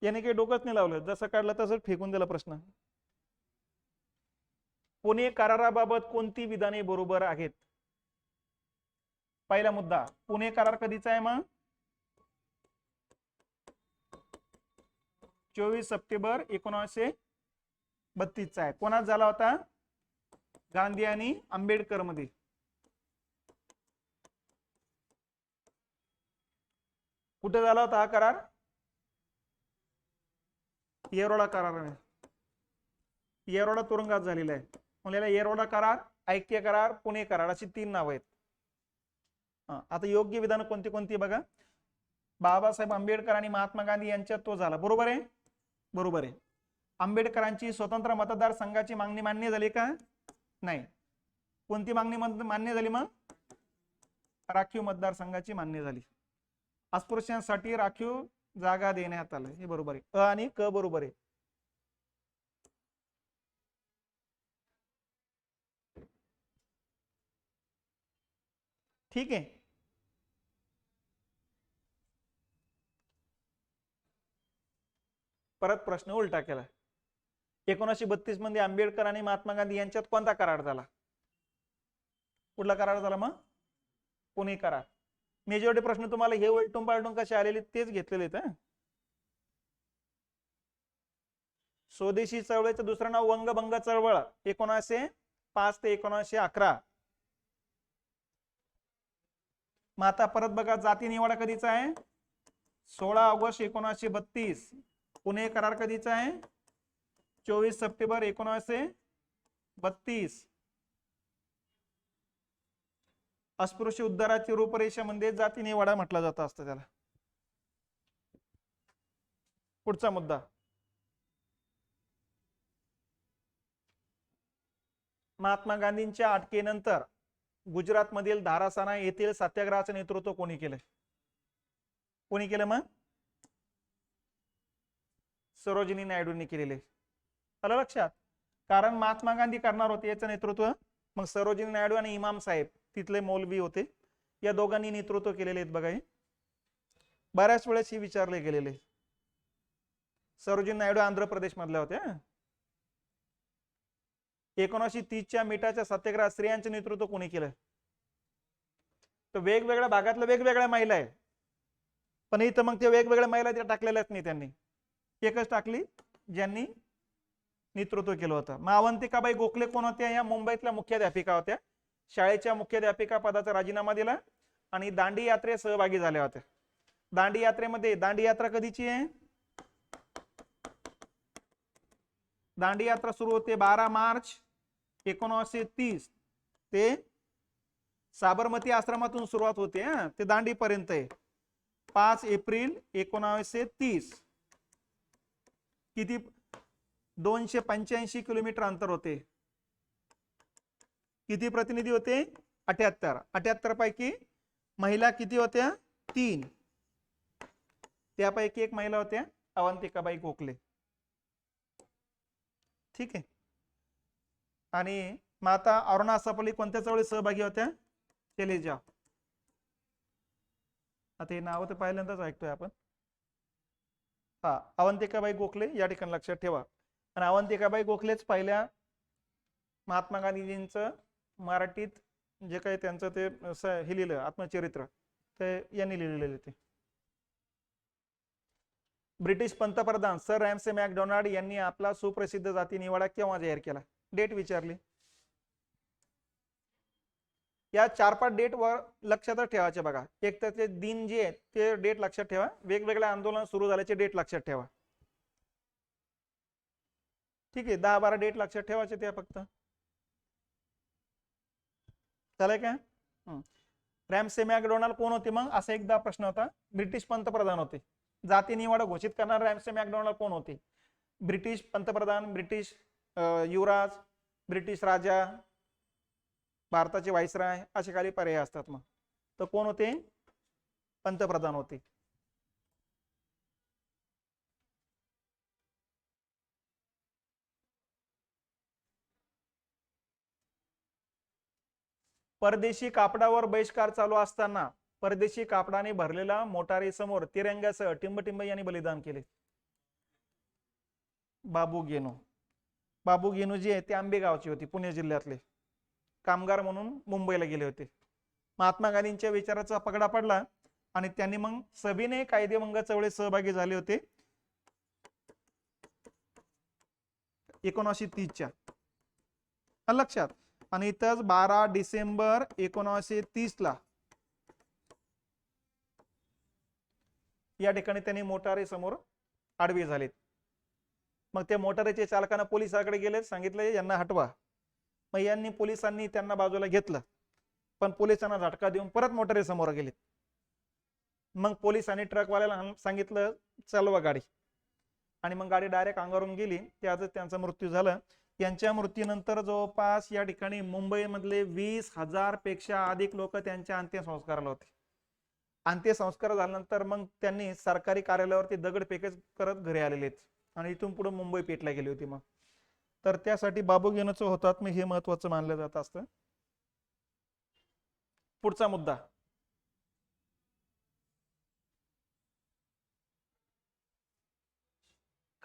याने काही डोकंच नाही लावलं, जसं काढलं तसंच फेकून दिला प्रश्न. पुणे कराराबाबत कोणती विधाने बरोबर आहेत? पहिला मुद्दा, पुणे करार कधीचा आहे मग? 24 सप्टेंबर 1932 चा आहे. कोणात झाला होता? गांधी आणि आंबेडकर मध्ये. कुठे झाला होता हा करार? येरोडा करार. येरोडा तुरुंगात झालेला आहे. म्हणलेला येरोडा करार, ऐक्य करार, पुणे करार अशी 3 नाव आहेत. आता योग्य विधान कोणती कोणती बघा. बाबासाहेब आंबेडकर आणि महात्मा गांधी यांच्यात तो झाला. बरोबर आहे? बरोबर आहे. आंबेडकरांची स्वतंत्र मतदारसंघाची मागणी मान्य झाली का? नाही. कोणती मागणी मान्य झाली मग? राखीव मतदारसंघाची मान्य झाली. अस्पृश्यांसाठी राखीव जागा देण्यात आलं. हे बरोबर आहे. अ आणि क बरोबर आहे. ठीक आहे. परत प्रश्न उलटा केला. 1932 मध्ये आंबेडकर आणि महात्मा गांधी यांच्यात कोणता करार झाला? कुठला करार झाला मग? पुणे करार. मेजॉरिटी प्रश्न तुम्हाला हे उलटून पालटून कसे आलेले तेच घेतलेले आहेत. स्वदेशी चळवळीचं दुसरं नाव वंगभंग चळवळ. 1905 ते 1911. मग आता परत बघा, जाती निवाडा कधीचा आहे? 16 ऑगस्ट 1932. पुणे करार कधीचा आहे? 24 सप्टेंबर 1932. अस्पृश्य उद्धाराची रूपरेषा म्हणजे जाती निवाडा म्हटला जात असतं त्याला. पुढचा मुद्दा, महात्मा गांधींच्या अटकेनंतर गुजरात मधील धारासाना येथील सत्याग्रहाचे नेतृत्व कोणी केले? कोणी केलं मग? सरोजिनी नायडूंनी केलेले. आलं लक्षात? कारण महात्मा गांधी करणार होते याचं नेतृत्व, मग सरोजिनी नायडू आणि इमाम साहेब तिथले मौलवी होते, या दोघांनी नेतृत्व केलेले आहेत. बघा, बऱ्याच वेळेस ही विचारले गेलेले. सरोजिनी नायडू आंध्र प्रदेश मधल्या होत्या. 1930च्या मिठाच्या सत्याग्रहात स्त्रियांचे नेतृत्व कोणी केलं? तर वेगवेगळ्या भागातल्या वेगवेगळ्या महिला आहे, पण इथं मग ते वेगवेगळ्या महिला त्या टाकलेल्याच नाही. त्यांनी एकच टाकली ज्यांनी नेतृत्व केलं होतं. मग अवंतिकाबाई गोखले कोण होत्या? या मुंबईतल्या मुख्याध्यापिका होत्या. शाळेच्या मुख्याध्यापिका पदाचा राजीनामा दिला आणि दांडी यात्रेत सहभागी झाल्या होत्या. दांडी यात्रेमध्ये, दांडी यात्रा कधीची आहे? दांडी यात्रा सुरू होते 12 मार्च 1930 ते साबरमती आश्रमातून सुरुवात होते. ते दांडी पर्यंत आहे. 5 एप्रिल 1930. किती? 285 किलोमीटर अंतर होते. किती प्रतिनिधी होते? 78. 78 पैकी महिला किती होत्या? 3. त्यापैकी एक महिला होत्या अवंतिकाबाई गोखले. ठीक आहे. आणि माता अरुणा सपली कोणत्या चळवळीत सहभागी होत्या? चले जाव. आता हे नाव तर पहिल्यांदाच ऐकतोय आपण. अवंतिकाबाई गोखले या ठिकाणी लक्षात ठेवा. आणि अवंतिकाबाई गोखलेच पहिल्या महात्मा गांधीजींचं मराठीत जे काही त्यांचं ते हे लिहिलं आत्मचरित्र, ते यांनी लिहिलेले ते. ब्रिटिश पंतप्रधान सर रॅमसे मॅकडोनाल्ड यांनी आपला सुप्रसिद्ध जाती निवाडा केव्हा जाहीर केला? डेट विचारली. या 4-5 डेट वर लक्षातच ठेवायचे बघा. एक तर ते दिन जे आहेत ते डेट लक्षात ठेवा, वेगवेगळे आंदोलन सुरू झाल्याचे डेट लक्षात ठेवा. ठीक आहे, 10-12 डेट लक्षात ठेवायचे त्या फक्त. चालेल का? रॅमसे मॅकडोनाल्ड कोण होते मग, असा एकदा प्रश्न होता. ब्रिटिश पंतप्रधान होते. जाती निवाड घोषित करणारे रॅमसे मॅकडोनाल्ड कोण होते? ब्रिटिश पंतप्रधान, ब्रिटिश युवराज, ब्रिटिश राजा, भारताचे व्हाईसराय, असे काही पर्याय असतात. मग तर कोण होते? पंतप्रधान होते. परदेशी कापडावर बहिष्कार चालू असताना परदेशी कापडाने भरलेला मोटारीसमोर तिरंग्यासह टिंबटिंब यांनी बलिदान केले. बाबू गेनू. बाबू गेनू जे आहे ते आंबेगावचे होते, पुणे जिल्ह्यातले, कामगार म्हणून मुंबईला गेले होते. महात्मा गांधींच्या विचाराचा पगडा पडला आणि त्यांनी मग सविनय कायदेभंग चळवळीत सहभागी झाले होते 1930च्या. लक्षात. आणि इथंच 12 डिसेंबर 1930 ला या ठिकाणी त्यांनी मोटारी समोर आडवी झालेत. मग त्या मोटारीच्या चालकांना पोलिसांकडे गेले, सांगितले यांना हटवा. मग यांनी पोलिसांनी त्यांना बाजूला घेतलं, पण पोलिसांना झटका देऊन परत मोटारी समोर गेलेत. मग पोलिसांनी ट्रकवाल्याला सांगितलं चालवा गाडी, आणि मग गाडी डायरेक्ट अंगावरून गेली. त्यातच त्यांचा मृत्यू झाला. यांच्या मृत्यूनंतर जवळपास या ठिकाणी मुंबईमधले 20,000 पेक्षा अधिक लोक त्यांच्या अंत्यसंस्काराला होते. अंत्यसंस्कार झाल्यानंतर मग त्यांनी सरकारी कार्यालयावरती दगडफेकच करत घरी आलेले आहेत, आणि इथून पुढे मुंबई पेटला गेली होती. मग तर त्यासाठी बाबू गेनूचं हुतात्मा हे महत्वाचं मानलं जात असतं. पुढचा मुद्दा,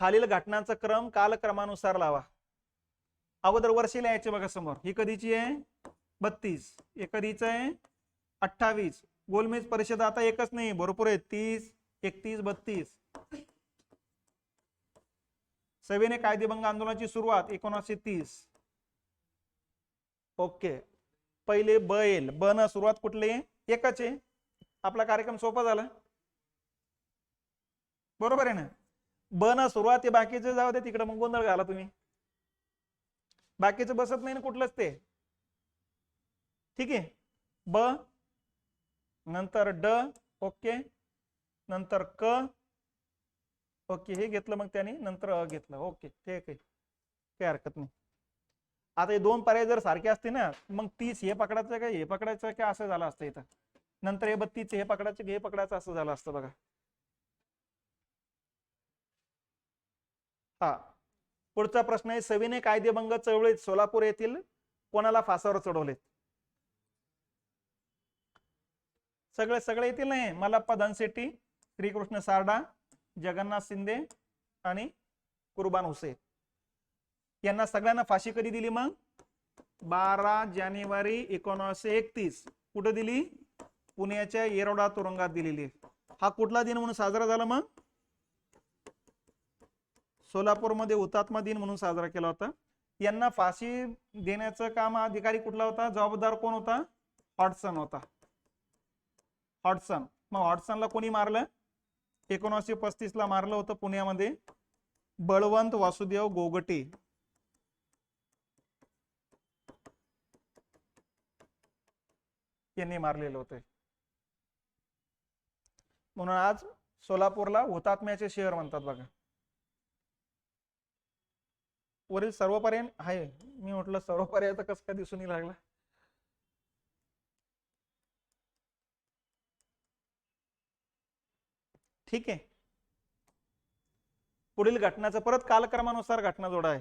खालील घटनांचा क्रम कालक्रमानुसार लावा. अगोदर वर्षी लिहायचे बघा समोर. ही कधीची आहे? 32. हे कधीच आहे? 28. गोलमेज परिषद आता एकच नाही, भरपूर आहे. 30, 31, 32. सविनय कायदेभंग आंदोलनाची सुरुवात 1930. ओके. पहिले ब येईल. ब न सुरुवात कुठली? एकच आहे. आपला कार्यक्रम सोपा झाला, बरोबर आहे ना? ब न सुरुवात आहे, बाकीचे जाऊ दे तिकडे, मग गोंधळ घाला तुम्ही. बाकीचं बसत नाही ना कुठलंच ते. ठीक आहे. ब नंतर ड, ओके, नंतर क, ओके, हे घेतलं मग त्यांनी, नंतर अ घेतलं, ओके, ठीक आहे, काही हरकत नाही. आता हे दोन पर्याय जर सारखे असते ना, मग 30 हे पकडायचं का हे पकडायचं का असं झालं असतं इथं. नंतर हे 32 हे पकडायचं हे पकडायचं असं झालं असतं बघा. हा, पुढचा प्रश्न आहे, सविनय कायदेभंग चळवळीत सोलापूर येथील कोणाला फासावर चढवले? सगळे सगळे येतील नाही. मल्लप्पा धनशेट्टी, श्रीकृष्ण सारडा, जगन्नाथ शिंदे आणि कुर्बान हुसेन. यांना सगळ्यांना फाशी कधी दिली मग? 12 जानेवारी 1931. कुठे दिली? पुण्याच्या येरवडा तुरुंगात दिलेली. हा कुठला दिन म्हणून साजरा झाला मग? सोलापूरमध्ये हुतात्मा दिन म्हणून साजरा केला होता. यांना फाशी देण्याचं काम अधिकारी कुठला होता? जबाबदार कोण होता? हॉटसन होता. हॉटसन. मग हॉटसनला कोणी मारलं? 1935 ला मारलं होतं पुण्यामध्ये बळवंत वासुदेव गोगटे. यांनी मारलेलं होतं. म्हणून आज सोलापूरला हुतात्म्याचे शहर म्हणतात बघा. वरील सर्व पर्याय आहे. मी म्हटलं सर्व पर्याय तर कसं काय दिसून लागला. ठीक आहे. पुढील घटनाचं परत कालक्रमानुसार घटना जोडा आहे.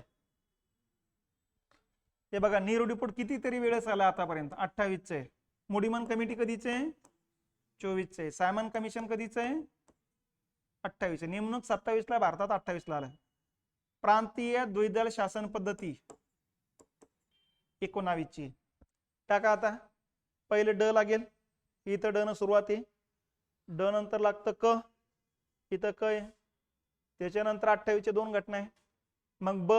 हे बघा, नीर रिपोर्ट कितीतरी वेळेस आला आतापर्यंत. 28 आहे. मुडीमन कमिटी कधीच आहे? 24 आहे. सायमन कमिशन कधीच आहे? 28 आहे. नेमणूक 27 ला, भारतात 28 ला आला. प्रांतीय द्विदल शासन पद्धती 19 ची. टाका आता. पहिले ड लागेल, इथं ड न सुरुवात आहे. ड नंतर लागतं क, इथं क आहे. त्याच्यानंतर 28 चे 2 घटना आहे. मग ब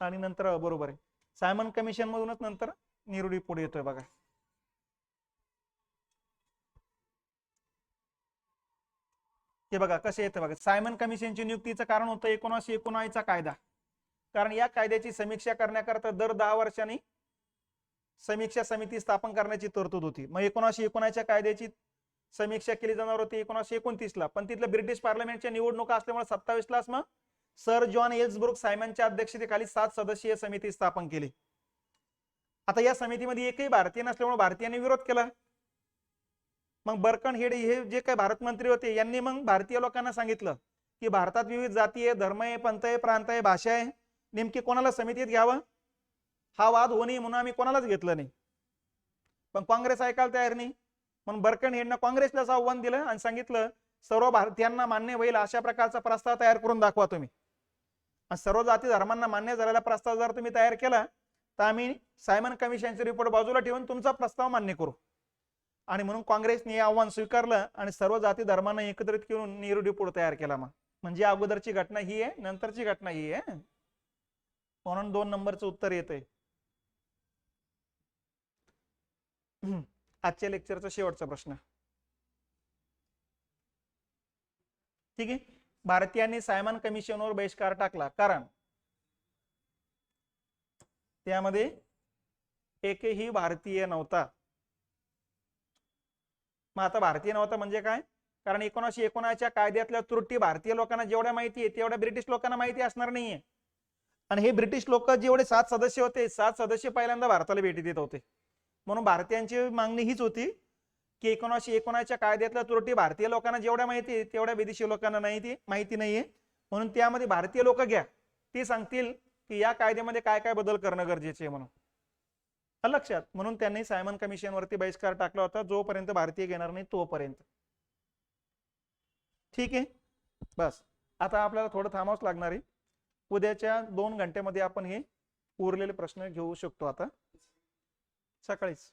आणि नंतर बरोबर आहे. सायमन कमिशन मधूनच नंतर निरुडी पुढे येतोय बघा. हे बघा कसे येते बघा, सायमन कमिशनची नियुक्तीचं कारण होतं 1919 चा कायदा. कारण या कायद्याची समीक्षा करण्याकरता दर 10 वर्षांनी समीक्षा समिती स्थापन करण्याची तरतूद होती. मग 1919च्या कायद्याची समीक्षा केली जाणार होती 1929 ला, पण तिथलं ब्रिटिश पार्लमेंटच्या निवडणुका असल्यामुळे 27 लाच मग सर जॉन एल्सब्रुक सायमनच्या अध्यक्षतेखाली 7 सदस्यीय समिती स्थापन केली. आता या समितीमध्ये एकही भारतीय नसल्यामुळे भारतीयांनी विरोध केला. मग बर्कनहेड हे जे काही भारत मंत्री होते यांनी मग भारतीय लोकांना सांगितलं की भारतात विविध जाती आहे, धर्म आहे, पंथ आहे, प्रांत आहे, भाषा आहे, नेमकी कोणाला समितीत घ्यावं हा वाद होऊ नये म्हणून आम्ही कोणालाच घेतलं नाही. पण काँग्रेस ऐकायला तयार नाही. म्हणून बर्कनहेडनं काँग्रेसलाच आव्हान दिलं आणि सांगितलं सर्व भारतीयांना मान्य होईल अशा प्रकारचा प्रस्ताव तयार करून दाखवा तुम्ही. सर्व जाती धर्मांना मान्य झालेला प्रस्ताव जर तुम्ही तयार केला तर आम्ही सायमन कमिशनचे रिपोर्ट बाजूला ठेवून तुमचा प्रस्ताव मान्य करू. आणि म्हणून काँग्रेसने हे आव्हान स्वीकारलं आणि सर्व जाती धर्मांना एकत्रित करून नेहरू रिपोर्ट तयार केला. मग म्हणजे अगोदरची घटना ही आहे, नंतरची घटना ही आहे. म्हणून 2 नंबरचं उत्तर येतंय. आजच्या लेक्चरचा शेवटचा प्रश्न. ठीक आहे. भारतीयांनी सायमन कमिशनवर बहिष्कार टाकला कारण त्यामध्ये एकही भारतीय नव्हता. मग आता भारतीय नव्हता म्हणजे काय? कारण 1919च्या कायद्यातल्या त्रुटी भारतीय लोकांना जेवढ्या माहिती आहे तेवढ्या ब्रिटिश लोकांना माहिती असणार नाहीये. आणि हे ब्रिटिश लोक जेवढे 7 सदस्य होते 7 सदस्य पहिल्यांदा भारताला भेटी देत होते. म्हणून भारतीयांची मागणी हीच होती की 1919च्या कायद्यातल्या त्रुटी भारतीय लोकांना जेवढ्या माहिती आहे तेवढ्या विदेशी लोकांना माहिती नाहीये. म्हणून त्यामध्ये भारतीय लोक घ्या, ते सांगतील की या कायद्यामध्ये काय काय बदल करणं गरजेचे आहे म्हणून. लक्षात. म्हणून त्यांनी सायमन कमिशनवरती बहिष्कार टाकला होता जोपर्यंत भारतीय घेणार नाही तोपर्यंत. ठीक आहे. बस आता आपल्याला थोडं थांबावंच लागणार आहे. उद्याच्या 2 घंट्यामध्ये आपण हे उरलेले प्रश्न घेऊ शकतो आता सकाळीच.